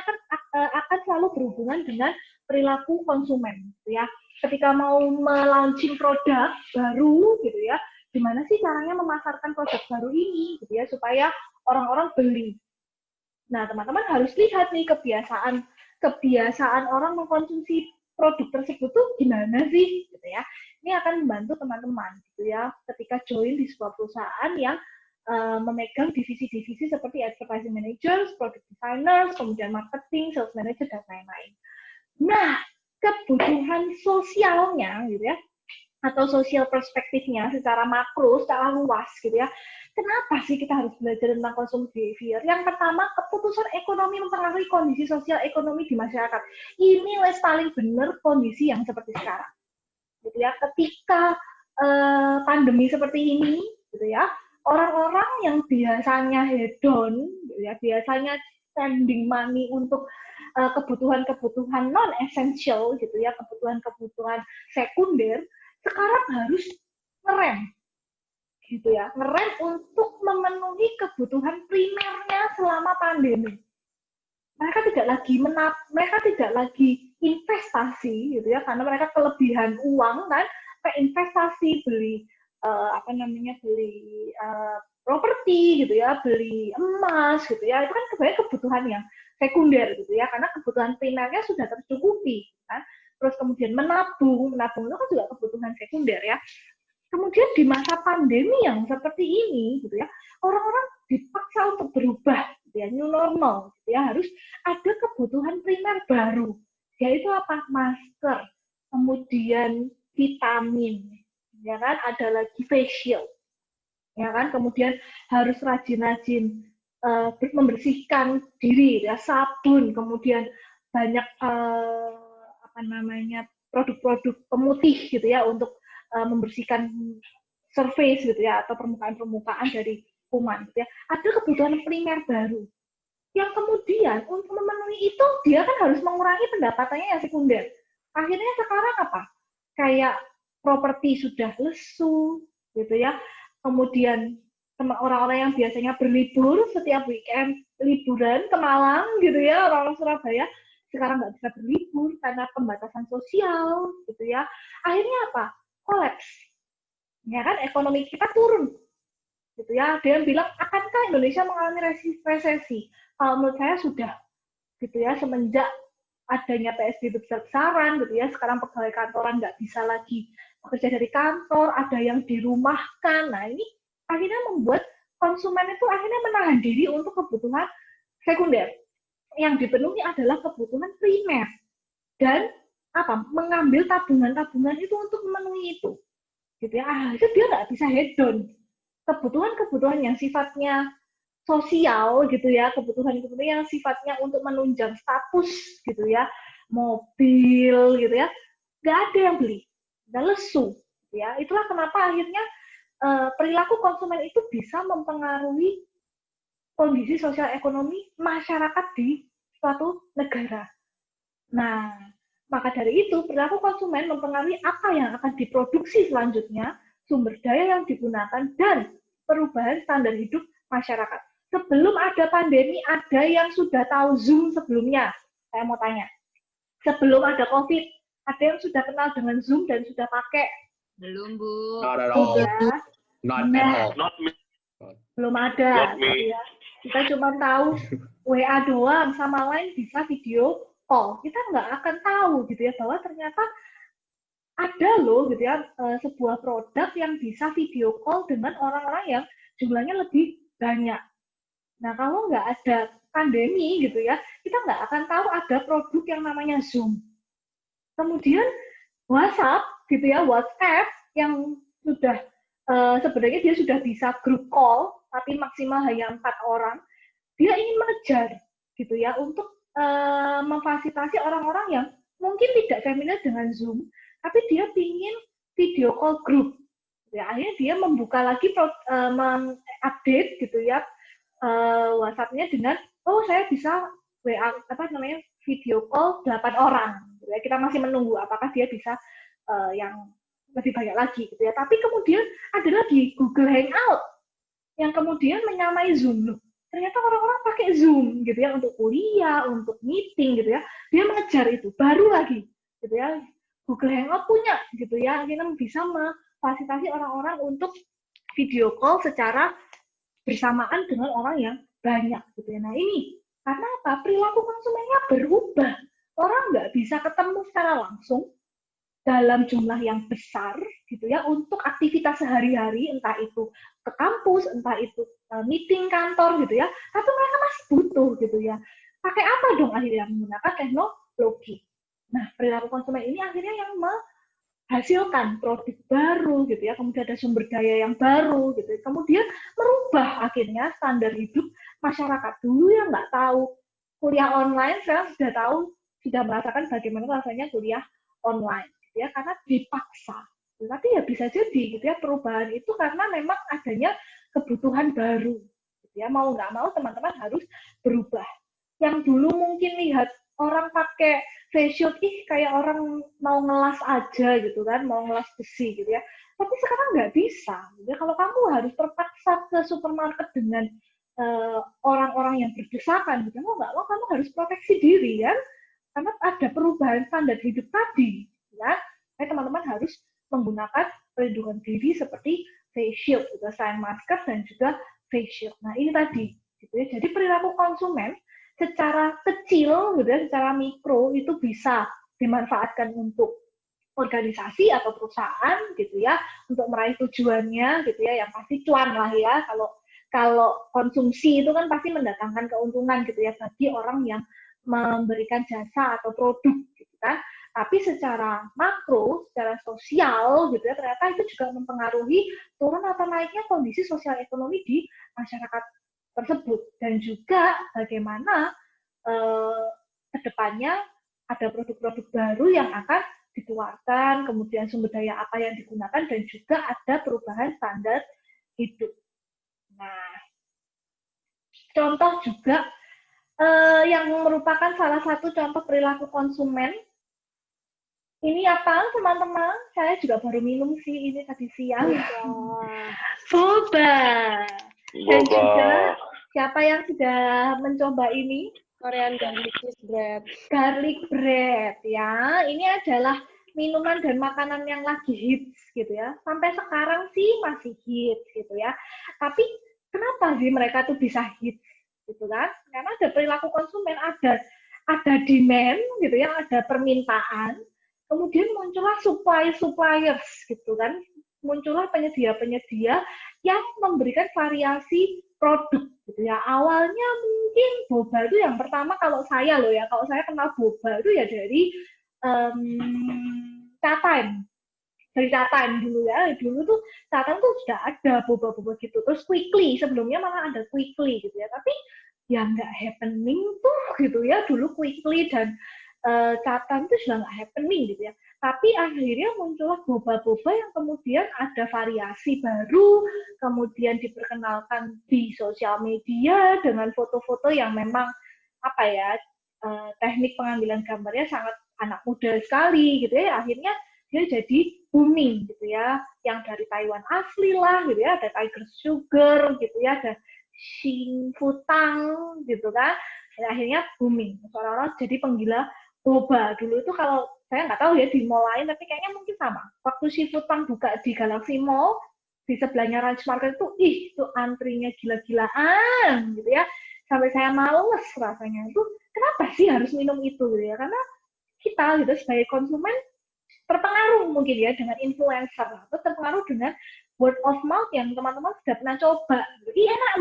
akan selalu berhubungan dengan perilaku konsumen, gitu ya. Ketika mau melaunching produk baru, gitu ya, gimana sih caranya memasarkan produk baru ini, gitu ya, supaya orang-orang beli. Nah, teman-teman harus lihat nih kebiasaan orang mengkonsumsi produk tersebut tuh gimana sih, gitu ya. Ini akan membantu teman-teman, gitu ya, ketika join di sebuah perusahaan yang memegang divisi-divisi seperti advertising managers, product designers, kemudian marketing, sales manager, dan lain-lain. Nah, kebutuhan sosialnya, gitu ya, atau sosial perspektifnya secara makro, secara luas, gitu ya. Kenapa sih kita harus belajar tentang consumer behavior? Yang pertama, keputusan ekonomi mempengaruhi kondisi sosial ekonomi di masyarakat. Ini wes paling benar kondisi yang seperti sekarang, gitu ya. Ketika pandemi seperti ini, gitu ya, orang-orang yang biasanya hedon, gitu ya, biasanya spending money untuk kebutuhan-kebutuhan non-essential, gitu ya, kebutuhan-kebutuhan sekunder, sekarang harus ngerem, gitu ya, ngerem untuk memenuhi kebutuhan primernya selama pandemi. Mereka tidak lagi investasi, gitu ya, karena mereka kelebihan uang kan, investasi beli properti, gitu ya, beli emas, gitu ya, itu kan sebenarnya kebutuhan yang sekunder, gitu ya, karena kebutuhan primernya sudah tercukupi, kan. Terus kemudian menabung itu kan juga kebutuhan sekunder ya. Kemudian di masa pandemi yang seperti ini, gitu ya, orang-orang dipaksa untuk berubah, gitu gitu ya, new normal, gitu ya, harus ada kebutuhan primer baru, yaitu apa? Masker, kemudian vitamin, ya kan, ada lagi face shield, ya kan, kemudian harus rajin-rajin membersihkan diri, ya, sabun, kemudian banyak produk-produk pemutih gitu ya untuk membersihkan surface gitu ya atau permukaan-permukaan dari kuman gitu ya. Ada kebutuhan primer baru yang kemudian untuk memenuhi itu dia kan harus mengurangi pendapatannya yang sekunder. Akhirnya sekarang apa? Kayak properti sudah lesu gitu ya. Kemudian orang-orang yang biasanya berlibur setiap weekend liburan ke Malang gitu ya, orang-orang Surabaya sekarang nggak bisa berlibur karena pembatasan sosial gitu ya. Akhirnya apa? Kolaps. Ya kan, ekonomi kita turun gitu ya. Ada yang bilang, akankah Indonesia mengalami resesi? Kalau menurut saya sudah gitu ya, semenjak adanya PSBB besar-besaran gitu ya, sekarang pegawai kantoran nggak bisa lagi bekerja dari kantor, ada yang dirumahkan. Nah ini akhirnya membuat konsumen itu akhirnya menahan diri untuk kebutuhan sekunder. Yang dipenuhi adalah kebutuhan primer dan apa? Mengambil tabungan-tabungan itu untuk memenuhi itu. Gitu ya, itu dia nggak bisa hedon. Kebutuhan-kebutuhan yang sifatnya sosial gitu ya, kebutuhan-kebutuhan yang sifatnya untuk menunjang status gitu ya, mobil gitu ya, nggak ada yang beli, nggak lesu. Gitu ya. Itulah kenapa akhirnya perilaku konsumen itu bisa mempengaruhi kondisi sosial ekonomi masyarakat di suatu negara. Nah, maka dari itu, perilaku konsumen mempengaruhi apa yang akan diproduksi selanjutnya, sumber daya yang digunakan, dan perubahan standar hidup masyarakat. Sebelum ada pandemi, ada yang sudah tahu Zoom sebelumnya? Saya mau tanya. Sebelum ada COVID, ada yang sudah kenal dengan Zoom dan sudah pakai? Belum, Bu. Not at all. Sudah. Not at all. Not me. Belum ada. Not me. Ya. Kita cuma tahu WA doang, sama lain bisa video call. Kita nggak akan tahu gitu ya bahwa ternyata ada loh gitu ya sebuah produk yang bisa video call dengan orang-orang yang jumlahnya lebih banyak. Nah kalau nggak ada pandemi gitu ya, kita nggak akan tahu ada produk yang namanya Zoom. Kemudian WhatsApp gitu ya, WhatsApp yang sudah sebenarnya dia sudah bisa group call, tapi maksimal hanya 4 orang. Dia ingin mengejar gitu ya untuk memfasilitasi orang-orang yang mungkin tidak familiar dengan Zoom, tapi dia ingin video call group. Ya, akhirnya dia membuka lagi, mengupdate gitu ya WhatsApp-nya dengan, oh saya bisa WA video call 8 orang. Ya, kita masih menunggu apakah dia bisa yang lebih banyak lagi gitu ya. Tapi kemudian ada lagi Google Hangout yang kemudian menyamai Zoom loh. Ternyata orang-orang pakai Zoom gitu ya untuk kuliah, untuk meeting gitu ya. Dia mengejar itu, baru lagi gitu ya. Google Hangout punya gitu ya, akhirnya bisa memfasilitasi orang-orang untuk video call secara bersamaan dengan orang yang banyak gitu ya. Nah ini karena apa? Perilaku konsumennya berubah. Orang nggak bisa ketemu secara langsung dalam jumlah yang besar gitu ya untuk aktivitas sehari-hari, entah itu ke kampus, entah itu meeting kantor gitu ya, tapi mereka masih butuh gitu ya. Pakai apa dong akhirnya? Menggunakan teknologi. Nah, perilaku konsumen ini akhirnya yang menghasilkan produk baru gitu ya, kemudian ada sumber daya yang baru gitu ya. Kemudian merubah akhirnya standar hidup masyarakat. Dulu yang nggak tahu kuliah online, sekarang sudah tahu, sudah merasakan bagaimana rasanya kuliah online. Ya, karena dipaksa. Tapi ya bisa jadi gitu ya perubahan itu karena memang adanya kebutuhan baru. Gitu ya, mau nggak mau teman-teman harus berubah. Yang dulu mungkin lihat orang pakai face shield, kayak orang mau ngelas aja gitu kan, mau ngelas besi gitu ya. Tapi sekarang nggak bisa. Gitu ya. Kalau kamu harus terpaksa ke supermarket dengan orang-orang yang berdesakan, gitu, mau nggak mau kamu harus proteksi diri kan, karena ada perubahan standar hidup tadi. Ya, teman-teman harus menggunakan perlindungan diri seperti face shield, gitu, selain masker dan juga face shield. Nah ini tadi, gitu ya. Jadi perilaku konsumen secara kecil, gitu ya, secara mikro itu bisa dimanfaatkan untuk organisasi atau perusahaan, gitu ya, untuk meraih tujuannya, gitu ya, yang pasti cuan lah ya. Kalau kalau konsumsi itu kan pasti mendatangkan keuntungan gitu ya bagi orang yang memberikan jasa atau produk gitu kan. Tapi secara makro, secara sosial gitu ya, ternyata itu juga mempengaruhi turun atau naiknya kondisi sosial ekonomi di masyarakat tersebut. Dan juga bagaimana ke depannya ada produk-produk baru yang akan dikeluarkan, kemudian sumber daya apa yang digunakan, dan juga ada perubahan standar hidup. Nah, contoh juga yang merupakan salah satu contoh perilaku konsumen. Ini apa, teman-teman? Saya juga baru minum sih, ini tadi siang. Boba. Dan juga, siapa yang sudah mencoba ini? Korean garlic cheese bread. Garlic bread, ya. Ini adalah minuman dan makanan yang lagi hits, gitu ya. Sampai sekarang sih masih hits, gitu ya. Tapi, kenapa sih mereka tuh bisa hits, gitu kan? Karena ada perilaku konsumen, ada demand, gitu ya, ada permintaan. Kemudian muncullah suppliers gitu kan, muncullah penyedia-penyedia yang memberikan variasi produk gitu ya. Awalnya mungkin boba itu yang pertama kalau saya kenal boba itu ya dari Chatime. Dari Chatime dulu ya. Dulu tuh Chatime tuh sudah ada boba-boba gitu. Terus Quickly, sebelumnya malah ada Quickly gitu ya. Tapi ya nggak happening tuh gitu ya. Dulu Quickly dan Chatime itu sudah nggak happening gitu ya. Tapi akhirnya muncullah boba-boba yang kemudian ada variasi baru, kemudian diperkenalkan di sosial media dengan foto-foto yang memang apa ya, teknik pengambilan gambarnya sangat anak muda sekali gitu ya. Akhirnya dia jadi booming gitu ya. Yang dari Taiwan asli lah gitu ya, ada Tiger Sugar gitu ya, ada Xing Futang gitu kan. Dan akhirnya booming. Seolah-olah jadi penggila boba. Dulu itu kalau saya nggak tahu ya di mall lain, tapi kayaknya mungkin sama. Waktu si Futang buka di Galaxy Mall, di sebelahnya Ranch Market itu antrinya gila-gilaan gitu ya. Sampai saya males rasanya. Itu kenapa sih harus minum itu gitu ya? Karena kita gitu sebagai konsumen terpengaruh mungkin ya dengan influencer atau terpengaruh dengan word of mouth yang teman-teman sudah pernah coba. Ih, enak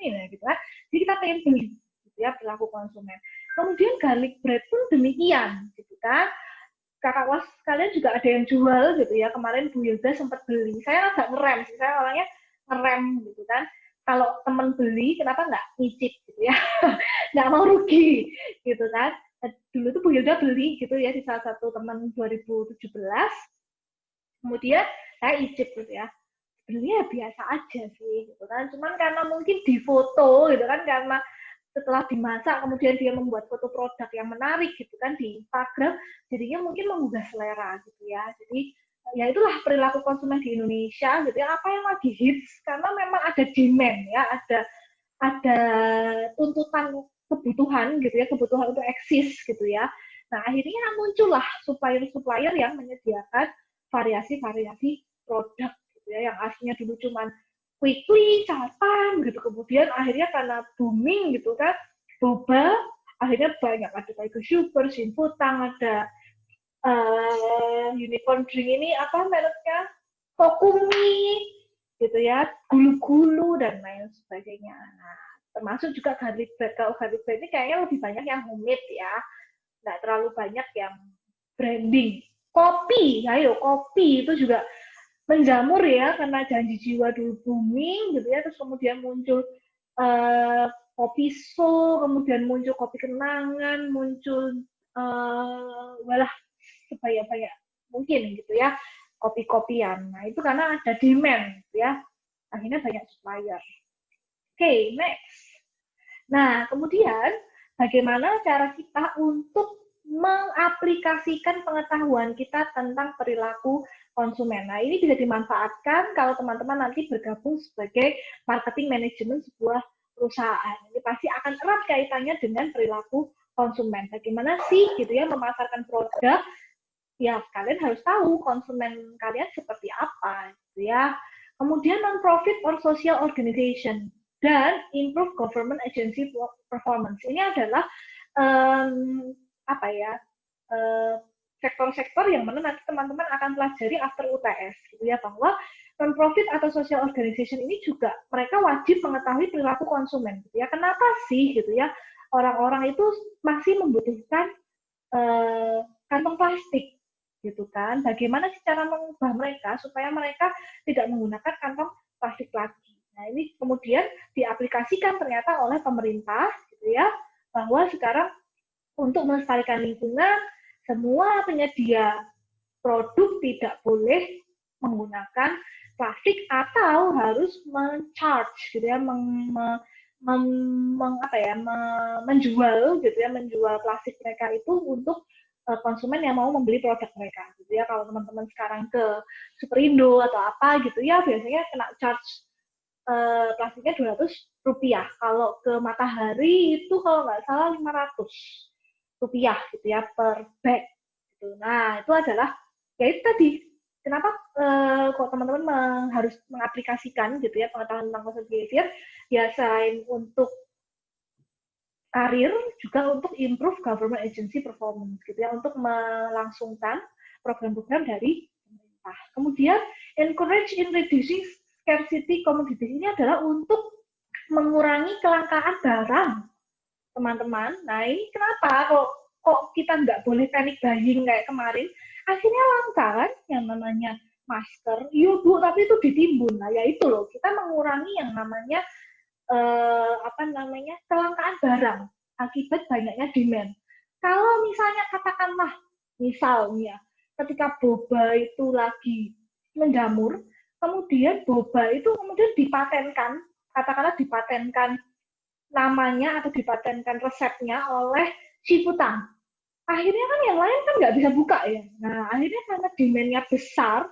ini gitu kan. Jadi kita pengen beli gitu ya, perilaku konsumen. Kemudian garlic bread pun demikian, gitu kan. Kakak was kalian juga ada yang jual gitu ya. Kemarin Bu Yoga sempat beli. Saya agak ngerem sih, saya orangnya ngerem gitu kan. Kalau temen beli, kenapa nggak nyicip gitu ya? Nggak mau rugi gitu kan. Dulu tuh Bu Yoga beli gitu ya di salah satu teman 2017. Kemudian saya icip gitu ya. Sebenarnya biasa aja sih gitu kan. Cuman karena mungkin di foto gitu kan, karena setelah dimasak kemudian dia membuat foto produk yang menarik gitu kan di Instagram, jadinya mungkin menggugah selera gitu ya. Jadi ya itulah perilaku konsumen di Indonesia gitu ya, apa yang lagi hits karena memang ada demand ya, ada tuntutan kebutuhan gitu ya, kebutuhan untuk eksis gitu ya. Nah, akhirnya muncullah supplier-supplier yang menyediakan variasi-variasi produk gitu ya, yang aslinya dulu cuman Quickly, Chatime gitu, kemudian akhirnya karena booming gitu kan, boba, akhirnya banyak, ada Tiger Sugar, Xing Futang, ada unicorn drink ini apa mereknya, Kokumi gitu ya, gulu-gulu dan lain sebagainya. Nah, termasuk juga garlic bread. Kalau garlic bread ini kayaknya lebih banyak yang homemade ya, nggak terlalu banyak yang branding. Kopi, ayo kopi itu juga menjamur ya, karena Janji Jiwa dulu booming gitu ya, terus kemudian muncul kopi so, kemudian muncul kopi kenangan, muncul walah banyak mungkin gitu ya, kopi-kopian. Nah itu karena ada demand gitu ya, akhirnya banyak supplier. Oke, next. Nah kemudian bagaimana cara kita untuk mengaplikasikan pengetahuan kita tentang perilaku konsumen. Nah, ini bisa dimanfaatkan kalau teman-teman nanti bergabung sebagai marketing manajemen sebuah perusahaan. Ini pasti akan erat kaitannya dengan perilaku konsumen. Bagaimana sih gitu ya memasarkan produk? Ya, kalian harus tahu konsumen kalian seperti apa gitu ya. Kemudian non-profit or social organization dan improve government agency performance. Ini adalah sektor-sektor yang mana nanti teman-teman akan pelajari after UTS, gitu ya, bahwa non-profit atau social organization ini juga mereka wajib mengetahui perilaku konsumen, gitu ya. Kenapa sih, gitu ya, orang-orang itu masih membutuhkan kantong plastik, gitu kan? Bagaimana sih cara mengubah mereka supaya mereka tidak menggunakan kantong plastik lagi? Nah, ini kemudian diaplikasikan ternyata oleh pemerintah, gitu ya, bahwa sekarang untuk melestarikan lingkungan, semua penyedia produk tidak boleh menggunakan plastik atau harus men-charge, gitu ya, menjual, gitu ya, menjual plastik mereka itu untuk konsumen yang mau membeli produk mereka, gitu ya. Kalau teman-teman sekarang ke Superindo atau apa, gitu ya, biasanya kena charge plastiknya Rp200. Kalau ke Matahari itu kalau nggak salah Rp500, gitu ya, per bag. Gitu. Nah, itu adalah, ya itu tadi, kenapa kok teman-teman harus mengaplikasikan, gitu ya, pengetahuan tentang consumer behavior, ya selain untuk karir, juga untuk improve government agency performance, gitu ya, untuk melangsungkan program-program dari pemerintah. Kemudian, encourage in reducing scarcity commodities, ini adalah untuk mengurangi kelangkaan barang, teman-teman. Nah, ini kenapa kok kita nggak boleh panic buying kayak kemarin? Akhirnya langka kan, yang namanya masker. Iya Bu, tapi itu ditimbun. Nah, ya itu loh, kita mengurangi yang namanya kelangkaan barang akibat banyaknya demand. Kalau misalnya katakanlah, misalnya ketika boba itu lagi menjamur, kemudian boba itu kemudian dipatenkan, katakanlah dipatenkan namanya atau dipatenkan resepnya oleh Ciputang. Akhirnya kan yang lain kan nggak bisa buka ya. Nah, akhirnya karena demand-nya besar,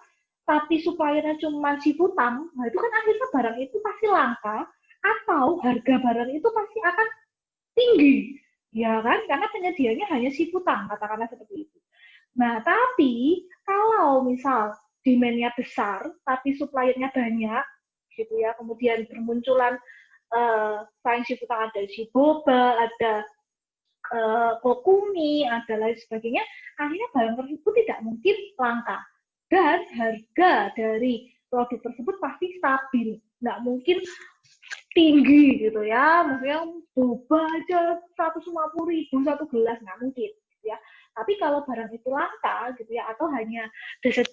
tapi suppliernya cuma Ciputang, nah itu kan akhirnya barang itu pasti langka, atau harga barang itu pasti akan tinggi. Ya kan? Karena penyedianya hanya Ciputang, katakanlah seperti itu. Nah, tapi kalau misal demand-nya besar, tapi suppliernya banyak, gitu ya, kemudian bermunculan selain Ciputang ada Ciboba, ada Kokumi, ada lain sebagainya, akhirnya barang tersebut tidak mungkin langka. Dan harga dari produk tersebut pasti stabil, nggak mungkin tinggi gitu ya, maksudnya boba aja 150.000 satu gelas, nggak mungkin gitu ya. Tapi kalau barang itu langka gitu ya, atau hanya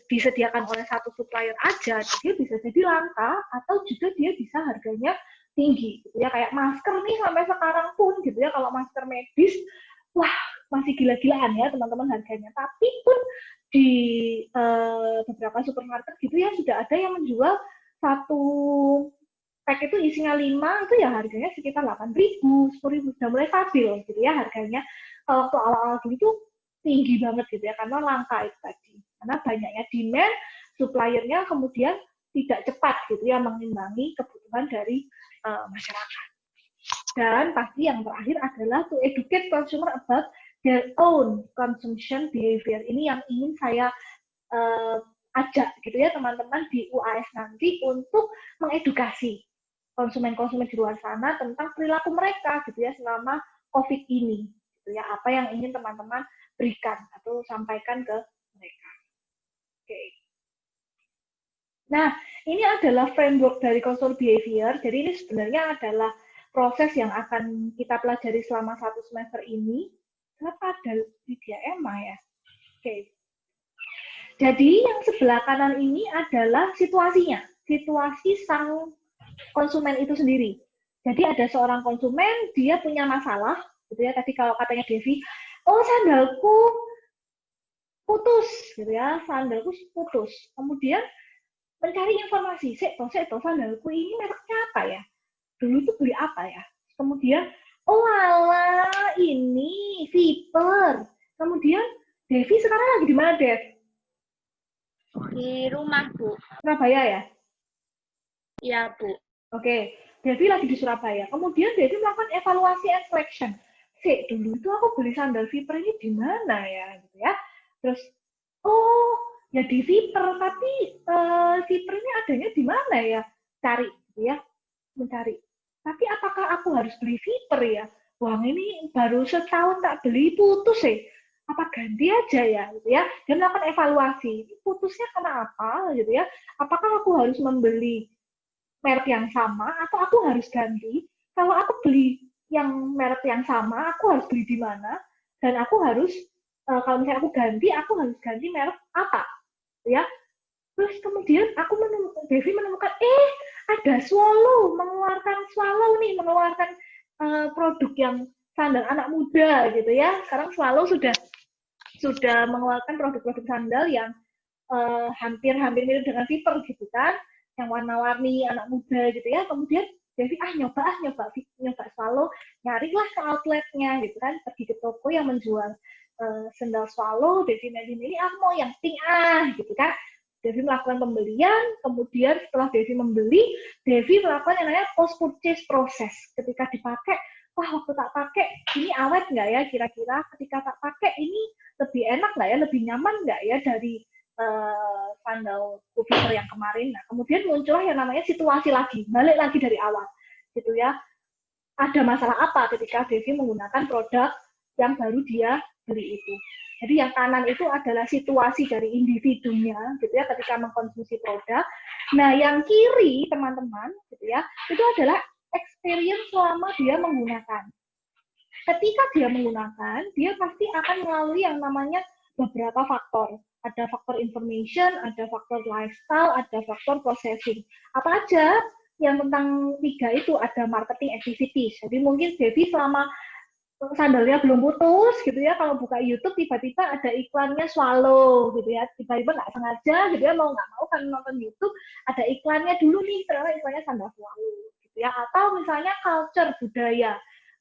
disediakan oleh satu supplier aja, dia bisa jadi langka, atau juga dia bisa harganya tinggi gitu ya. Kayak masker nih sampai sekarang pun gitu ya, kalau masker medis wah masih gila-gilaan ya teman-teman harganya, tapi pun di beberapa supermarket gitu ya sudah ada yang menjual satu pack itu isinya 5, itu ya harganya sekitar 8.000, 10.000, sudah mulai stabil gitu ya harganya. Kalau waktu awal-awal dulu itu tinggi banget gitu ya, karena langka itu tadi, karena banyaknya demand, suppliernya kemudian tidak cepat gitu ya mengimbangi kebutuhan dari masyarakat. Dan pasti yang terakhir adalah to educate consumer about their own consumption behavior. Ini yang ingin saya ajak gitu ya teman-teman di UAS nanti untuk mengedukasi konsumen-konsumen di luar sana tentang perilaku mereka gitu ya selama COVID ini. Gitu ya, apa yang ingin teman-teman berikan atau sampaikan ke mereka. Oke. Nah, ini adalah framework dari consumer behavior. Jadi ini sebenarnya adalah proses yang akan kita pelajari selama 1 semester ini. Kenapa ada Lydia Emma ya? Oke. Jadi yang sebelah kanan ini adalah situasinya, situasi sang konsumen itu sendiri. Jadi ada seorang konsumen, dia punya masalah, gitu ya. Tadi kalau katanya Devi, oh sandalku putus, gitu ya, sandalku putus. Kemudian mencari informasi, sek sandalku ini mereknya apa ya? Dulu tuh beli apa ya? Kemudian, oh alah, ini Viper. Kemudian, Devi sekarang lagi di mana, Dev? Di rumah, Bu. Surabaya ya? Iya, Bu. Oke, Devi lagi di Surabaya. Kemudian Devi melakukan evaluasi and selection. Dulu itu aku beli sandal Viper ini di mana ya? Gitu ya. Terus, oh, ya di Viper, tapi Viper ini adanya di mana ya? Cari, gitu ya. Mencari. Tapi apakah aku harus beli Viper ya? Wah, ini baru setahun tak beli, putus apa ganti aja ya gitu ya. Dia melakukan evaluasi, putusnya karena apa gitu ya, apakah aku harus membeli merek yang sama atau aku harus ganti. Kalau aku beli yang merek yang sama, aku harus beli di mana, dan aku harus kalau misalnya aku harus ganti merek apa ya. Terus kemudian Devi menemukan ada Swallow mengeluarkan produk yang sandal anak muda gitu ya. Sekarang Swallow sudah mengeluarkan produk-produk sandal yang hampir mirip dengan Viper gitu kan, yang warna-warni anak muda gitu ya. Kemudian Devi nyoba Swallow, nyarilah ke outletnya gitu kan, pergi ke toko yang menjual sandal Swallow. Devi milih mau yang pink gitu kan. Devi melakukan pembelian, kemudian setelah Devi membeli, Devi melakukan yang namanya post-purchase process. Ketika dipakai, waktu tak pakai, ini awet nggak ya kira-kira? Ketika tak pakai, ini lebih enak nggak ya, lebih nyaman nggak ya dari sandal Viper yang kemarin? Nah, kemudian muncullah yang namanya situasi lagi, balik lagi dari awal, gitu ya. Ada masalah apa ketika Devi menggunakan produk yang baru dia beli itu? Jadi yang kanan itu adalah situasi dari individunya, gitu ya, ketika mengkonsumsi produk. Nah, yang kiri, teman-teman, gitu ya, itu adalah experience selama dia menggunakan. Ketika dia menggunakan, dia pasti akan melalui yang namanya beberapa faktor. Ada faktor information, ada faktor lifestyle, ada faktor processing. Apa aja yang tentang 3 itu? Ada marketing activities. Jadi mungkin Devi selama sandalnya belum putus gitu ya, kalau buka YouTube tiba-tiba ada iklannya Swallow gitu ya, tiba-tiba nggak sengaja gitu ya, mau nggak mau kan nonton YouTube ada iklannya dulu nih, ternyata iklannya sandal Swallow gitu ya. Atau misalnya culture, budaya,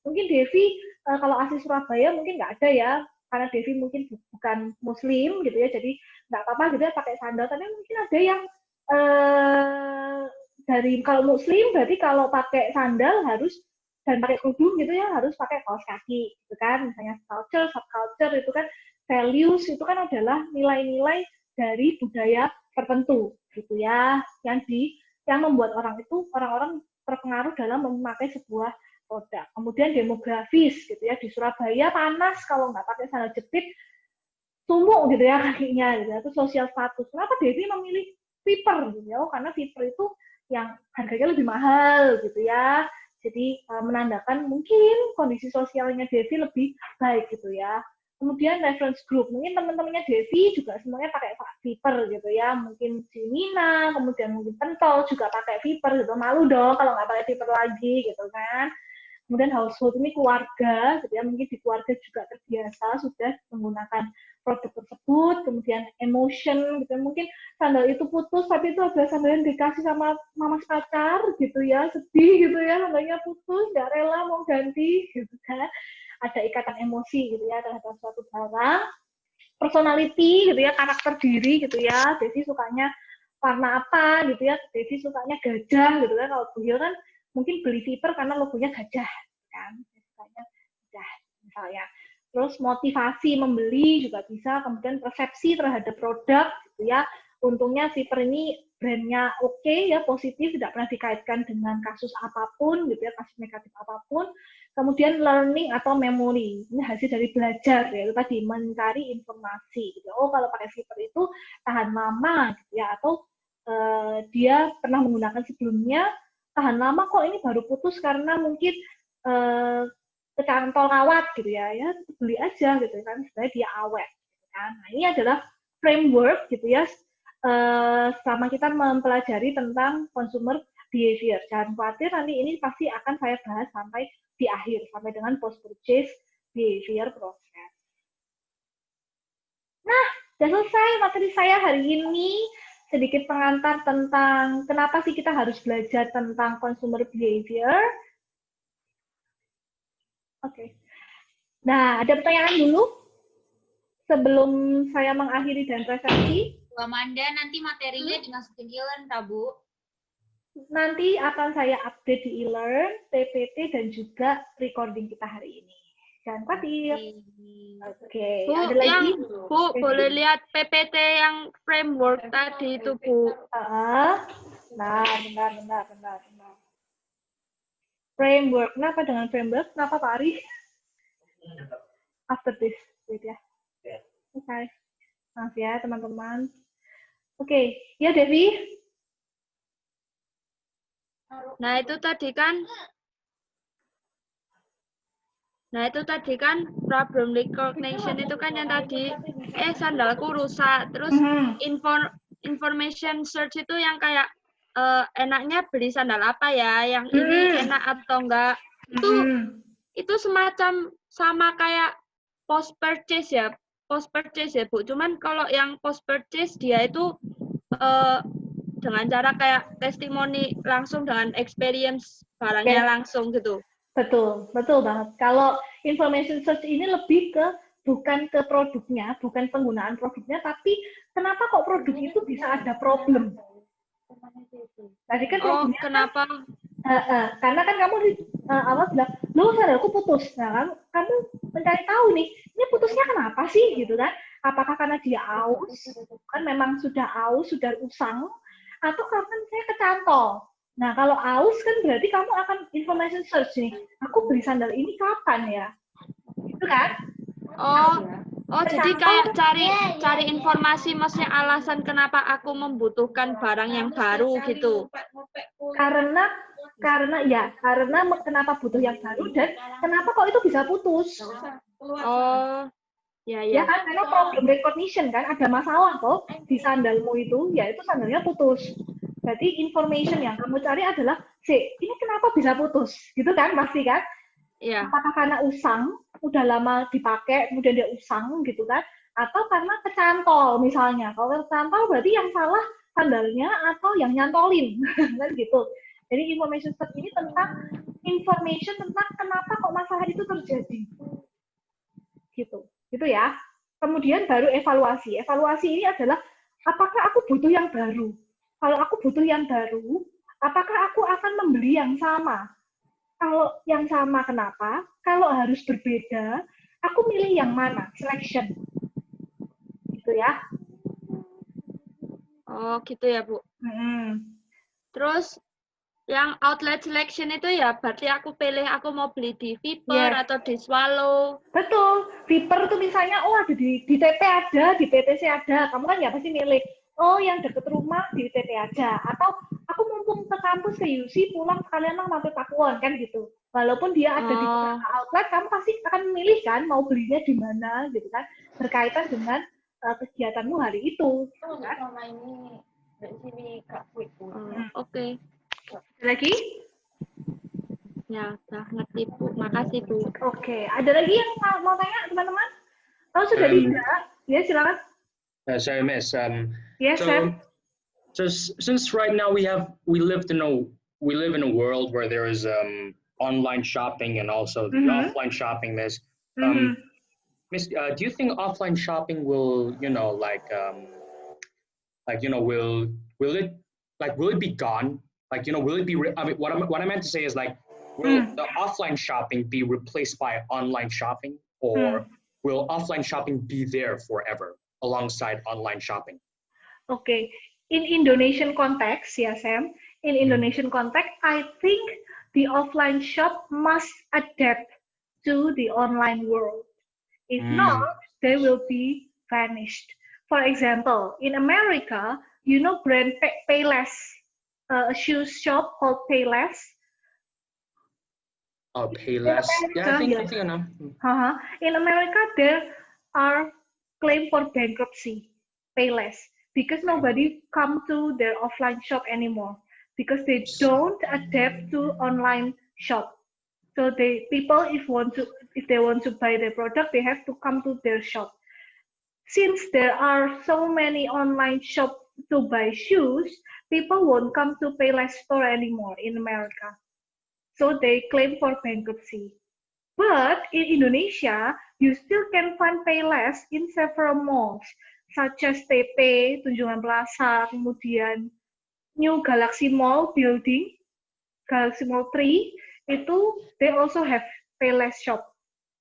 mungkin Devi kalau asli Surabaya mungkin nggak ada ya, karena Devi mungkin bukan Muslim gitu ya, jadi nggak apa-apa gitu ya pakai sandal. Tapi mungkin ada yang dari kalau Muslim berarti kalau pakai sandal harus dan pakai kerudung gitu ya harus pakai kaos kaki gitu kan. Misalnya culture, subculture itu kan values, itu kan adalah nilai-nilai dari budaya tertentu gitu ya, yang membuat orang-orang terpengaruh dalam memakai sebuah produk. Kemudian demografis gitu ya, di Surabaya panas kalau nggak pakai sandal jepit tumbuk gitu ya kakinya gitu ya. Itu sosial status. Kenapa Devi memilih Viper gitu ya? Karena Viper itu yang harganya lebih mahal gitu ya. Jadi menandakan mungkin kondisi sosialnya Devi lebih baik gitu ya. Kemudian reference group, mungkin teman-temannya Devi juga semuanya pakai Viper gitu ya. Mungkin si Nina, kemudian mungkin Pentol juga pakai Viper gitu. Malu dong kalau nggak pakai Viper lagi gitu kan. Kemudian household ini keluarga gitu ya. Mungkin di keluarga juga terbiasa sudah menggunakan produk tersebut. Kemudian emotion gitu ya. Mungkin sandal itu putus tapi itu adalah sandal yang dikasih sama mama pacar gitu ya, sedih gitu ya, sandalnya putus, nggak rela mau ganti gitu kan. Ada ikatan emosi gitu ya terhadap suatu barang. Personality gitu ya, karakter diri gitu ya. Devi sukanya warna apa gitu ya, Devi sukanya gajah gitu kan. Kalau Buhil kan mungkin beli Viper karena logonya gajah kan, sukanya gajah misalnya. Terus motivasi membeli juga bisa, kemudian persepsi terhadap produk gitu ya. Untungnya Viper ini brandnya oke ya, positif, tidak pernah dikaitkan dengan kasus apapun gitu ya, kasus negatif apapun. Kemudian learning atau memory, ini hasil dari belajar ya, itu tadi mencari informasi gitu. Oh kalau pakai Viper itu tahan lama gitu ya, atau dia pernah menggunakan sebelumnya tahan lama kok, ini baru putus karena mungkin kecantol kawat gitu ya, beli aja gitu kan, sebenarnya dia awet gitu kan. Nah ini adalah framework gitu ya, sama kita mempelajari tentang consumer behavior. Jangan khawatir, nanti ini pasti akan saya bahas sampai di akhir, sampai dengan post purchase behavior process. Nah, sudah selesai materi saya hari ini. Sedikit pengantar tentang kenapa sih kita harus belajar tentang consumer behavior. Oke. Nah, ada pertanyaan dulu sebelum saya mengakhiri dan presentasi. Bu Amanda, nanti materinya dimasukin e-learn, Bu? Nanti akan saya update di e-learn, PPT, dan juga recording kita hari ini. Jangan khawatir. Oke. Bu, Ada lagi? Bu, boleh lihat PPT yang framework tadi itu, Bu. Benar. Framework. Kenapa dengan framework? Kenapa Pak Ari? After this, wait ya. Oke. Maaf ya teman-teman. Oke, ya Devi. Nah, itu tadi kan problem recognition itu kan yang tadi sandalku rusak. Terus information search itu yang kayak enaknya beli sandal apa ya, yang ini enak atau enggak. Itu semacam sama kayak post purchase ya, Bu. Cuman kalau yang post purchase dia itu dengan cara kayak testimoni langsung dengan experience barangnya langsung gitu. Betul banget. Kalau information search ini lebih ke bukan ke produknya, bukan penggunaan produknya, tapi kenapa kok produk itu bisa ada problem? Tadi kan problemnya kenapa? Karena kan kamu awal bilang, loh sandalku putus. Nah, kamu mencari tahu nih, ini putusnya kenapa sih gitu kan? Apakah karena dia aus, kan memang sudah aus, sudah usang, atau karena saya kecantol? Nah, kalau aus kan berarti kamu akan information search nih. Aku beli sandal ini kapan ya? Gitu kan? Jadi kayak cari informasi, maksudnya alasan kenapa aku membutuhkan barang yang baru gitu. Karena kenapa butuh yang baru dan kenapa kok itu bisa putus? Ya kan, karena problem recognition kan, ada masalah kok di sandalmu itu, yaitu sandalnya putus. Berarti information yang kamu cari adalah, ini kenapa bisa putus? Gitu kan, pasti kan? Iya. Apakah karena usang, udah lama dipakai, kemudian dia usang gitu kan? Atau karena kecantol misalnya. Kalau kecantol berarti yang salah sandalnya atau yang nyantolin, kan gitu. Jadi information search ini tentang information tentang kenapa kok masalah itu terjadi. Gitu ya. Kemudian baru evaluasi. Evaluasi ini adalah apakah aku butuh yang baru? Kalau aku butuh yang baru, apakah aku akan membeli yang sama? Kalau yang sama, kenapa? Kalau harus berbeda, aku milih yang mana? Selection. Gitu ya. Oh, gitu ya, Bu. Terus, yang outlet selection itu ya berarti aku pilih aku mau beli di Viper atau di Swallow. Betul. Viper tuh misalnya, ada di TP ada, di PTC ada. Kamu kan ya pasti milih, yang deket rumah di TP aja. Atau aku mumpung ke kampus ke UC, pulang sekalian mampir Pakuwon, kan gitu. Walaupun dia ada di beberapa outlet, kamu pasti akan memilih kan, mau belinya di mana, gitu kan. Berkaitan dengan kegiatanmu hari itu. Kan? Oke. Lagi? Ya, udah ngerti, Bu. Makasih, Bu. Oke. Ada lagi yang mau tanya, teman-teman? Oh, sudah tidak? Ya, silakan. Sorry, Miss. Yes, Sam. So since right now we live in a world where there is online shopping and also the offline shopping, Miss. Miss, do you think offline shopping will, will it be gone? Will it be? What I meant to say is will the offline shopping be replaced by online shopping, or will offline shopping be there forever alongside online shopping? Okay, in Indonesian context, yeah, Sam. In Indonesian context, I think the offline shop must adapt to the online world. If not, they will be vanished. For example, in America, you know brand Payless, a shoe shop called Payless. Oh, Payless. Yeah, I think I know. In America, there are claims for bankruptcy, Payless, because nobody come to their offline shop anymore because they don't adapt to online shop. So people if they want to buy their product, they have to come to their shop. Since there are so many online shops to buy shoes, people won't come to Payless store anymore in America. So they claim for bankruptcy. But in Indonesia, you still can find Payless in several malls, such as TP, Tunjungan Plaza, kemudian New Galaxy Mall building, Galaxy Mall 3, they also have Payless shop.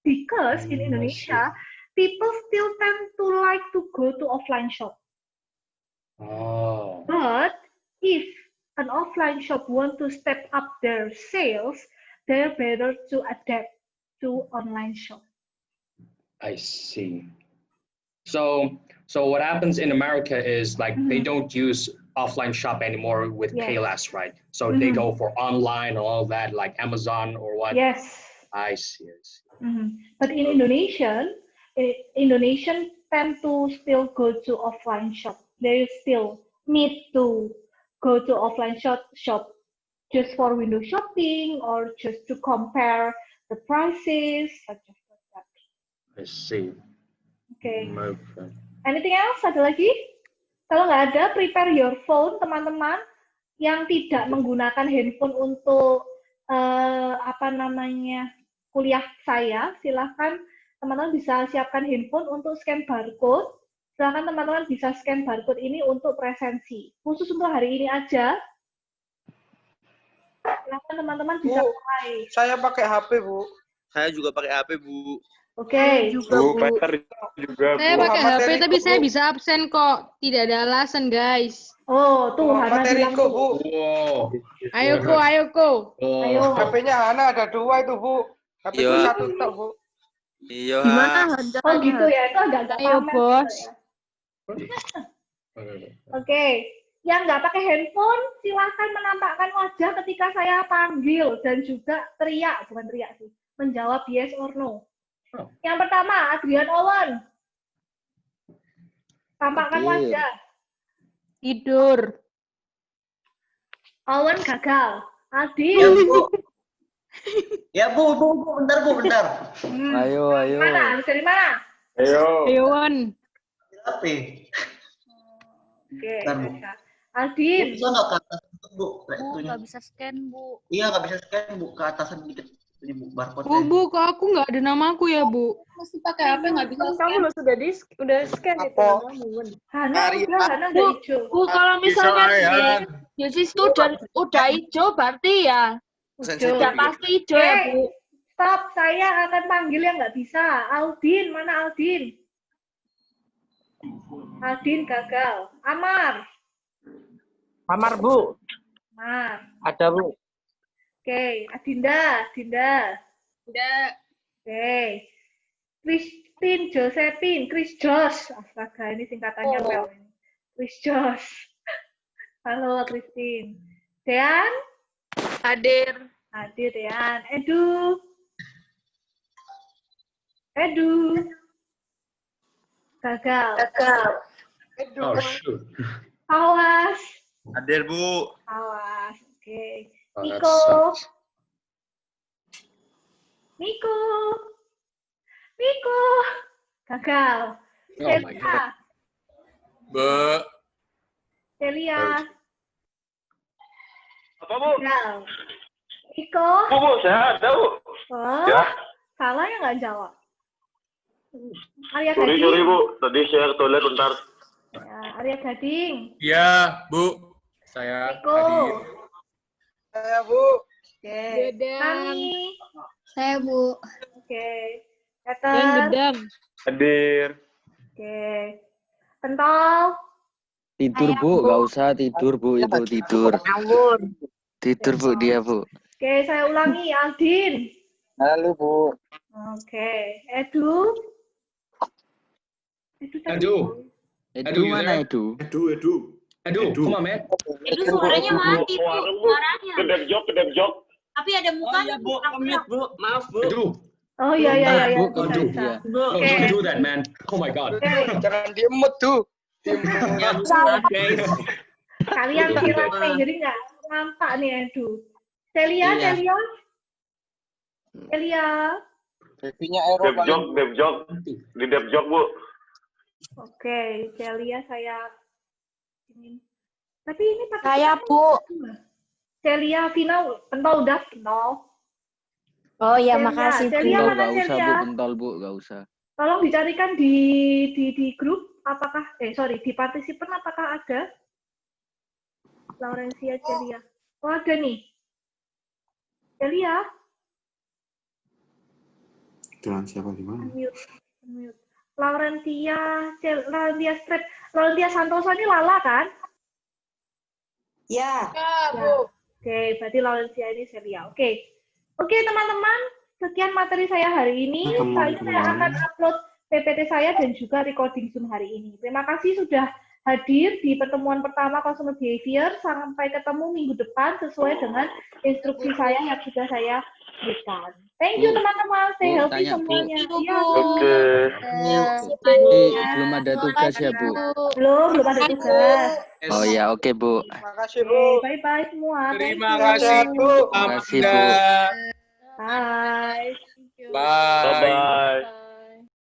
Because in Indonesia, people still tend to like to go to offline shop. Oh. But if an offline shop want to step up their sales, they're better to adapt to online shop. I see. So what happens in America is like they don't use offline shop anymore with Yes. Payless, right? So they go for online and all that, like Amazon or what? Yes. I see. But in Indonesian tend to still go to offline shop. They still need to go to offline shop just for window shopping or just to compare the prices, such as that. I see. Okay. Okay. Anything else? Ada lagi? Kalau nggak ada, prepare your phone, teman-teman yang tidak menggunakan handphone untuk kuliah saya, silahkan teman-teman bisa siapkan handphone untuk scan barcode. Silahkan teman-teman bisa scan barcode ini untuk presensi. Khusus untuk hari ini aja. Silahkan teman-teman bisa mulai. Saya pakai HP, Bu. Saya juga pakai HP, Bu. Oke. Bu, Peter juga, Saya Bu. pakai HP tapi saya bisa absen kok. Tidak ada alasan, guys. Oh, tuh Hana bilang Materiku, tuh. Bu. Wow. Ayo ko. Ayo. HP-nya Hana ada 2 itu, Bu. HP itu Iya. 1 tok, Bu. Iya. Oh gitu ya, itu agak-agak Ayo, pamer Bos. gitu ya. Oke. Yang nggak pakai handphone, silakan menampakkan wajah ketika saya panggil dan juga teriak, bukan teriak sih, menjawab yes or no. Yang pertama, Adrian Owen. Tampakkan wajah. Tidur. Owen gagal. Adil. Ya, Bu. Ya, Bu, bentar. Ayo. Mana? Harus dari mana? Ayo. Wan. HP. Oke. Bentar, Bu. Adil. Bisa nggak ke atas, Bu? Nggak bisa scan, Bu. Iya, nggak bisa scan, Bu. Ke atasan dikit. Ini, Bu, barcode. Bu, kok aku nggak ada namaku ya, Bu? Mesti pakai HP nggak bisa scan. Kamu udah scan itu kamu. Hana udah hijau. Bu, kalau misalnya di situ udah hijau berarti ya sudah pasti hijau ya, Bu. Stop, saya akan panggil yang nggak bisa. Aldin, mana Aldin? Aldin gagal. Amar. Amar, Bu. Amar. Ada, Bu. Oke, Adinda. Udah. Oke. Christine, Josephine, Chris Josh. Astaga, ini singkatannya well. Chris Josh. Halo, Christine. Dean? Hadir. Hadir, Dean. Edu. Gagal. Oh, shoot. Awas. Hadir, Bu. Awas. Oke. Oh, that Niko. sucks. Niko. Gagal. Oh my God. Celia. Apa, Bu? Gagal. Niko. Bu, sehat, Bu. Oh, Ya. salah ya nggak jawab. Arya Gading. Sorry, Bu. Tadi saya ke toilet bentar. Ya, Arya Gading. Iya, Bu. Saya Niko. hadir. Saya, Bu. Oke. Gedang. Kami. Saya, Bu. Oke. Dan Peter. gedang. Hadir. Oke. Pentol. Tidur, Bu. Nggak usah tidur, Bu. Itu tidur. Tidur, Bu. Dia, Bu. Oke, saya ulangi. Aldin. Halo, Bu. Oke. Edu. Edu mana Edu? Edu, come on, man. Itu suaranya mati, Bu. Suaranya. Kedep jok. Tapi ada mukanya, Bu. Bu. Maaf, Bu. Edu. Oh iya. Bu, Bisa, Edu. bisa. Ya. No, don't do that, man. Oh my God. Jangan diemut tuh. Guys. Kalian silat nih, jadi nggak nampak nih Edu. Celia. Babynya Ero Dep jok. Di dep jok, Bu. Oke, Celia saya ini. Tapi ini pakai Saya, Bu. Celia, Vina, pentol udah pentol. Oh ya, Celia, makasih, Bu. Celia, mana Nggak usah, Celia? Bu. Pentol, Bu. Nggak usah. Tolong dicarikan di grup apakah di partisipan apakah ada Laurencia Celia. Oh, ada nih. Celia. Dengan siapa di mana? Unmute. Laurentia Strip. Laurentia Santoso ini Lala kan? Ya. Bu. Oke, berarti Laurencia ini Celia. Oke, teman-teman. Sekian materi saya hari ini. Saya akan upload PPT saya dan juga recording Zoom hari ini. Terima kasih sudah hadir di pertemuan pertama Consumer Behavior. Sampai ketemu minggu depan sesuai dengan instruksi saya yang sudah saya berikan. Thank you teman-teman. Stay healthy semuanya. Iya. Oke. Belum ada tugas ya, Bu? Belum ada tugas. Oh ya, oke, Bu. Terima kasih, Bu. Bye-bye semua. Terima kasih, Bu. Terima kasih, Bu. Bye. Bye. Bye-bye.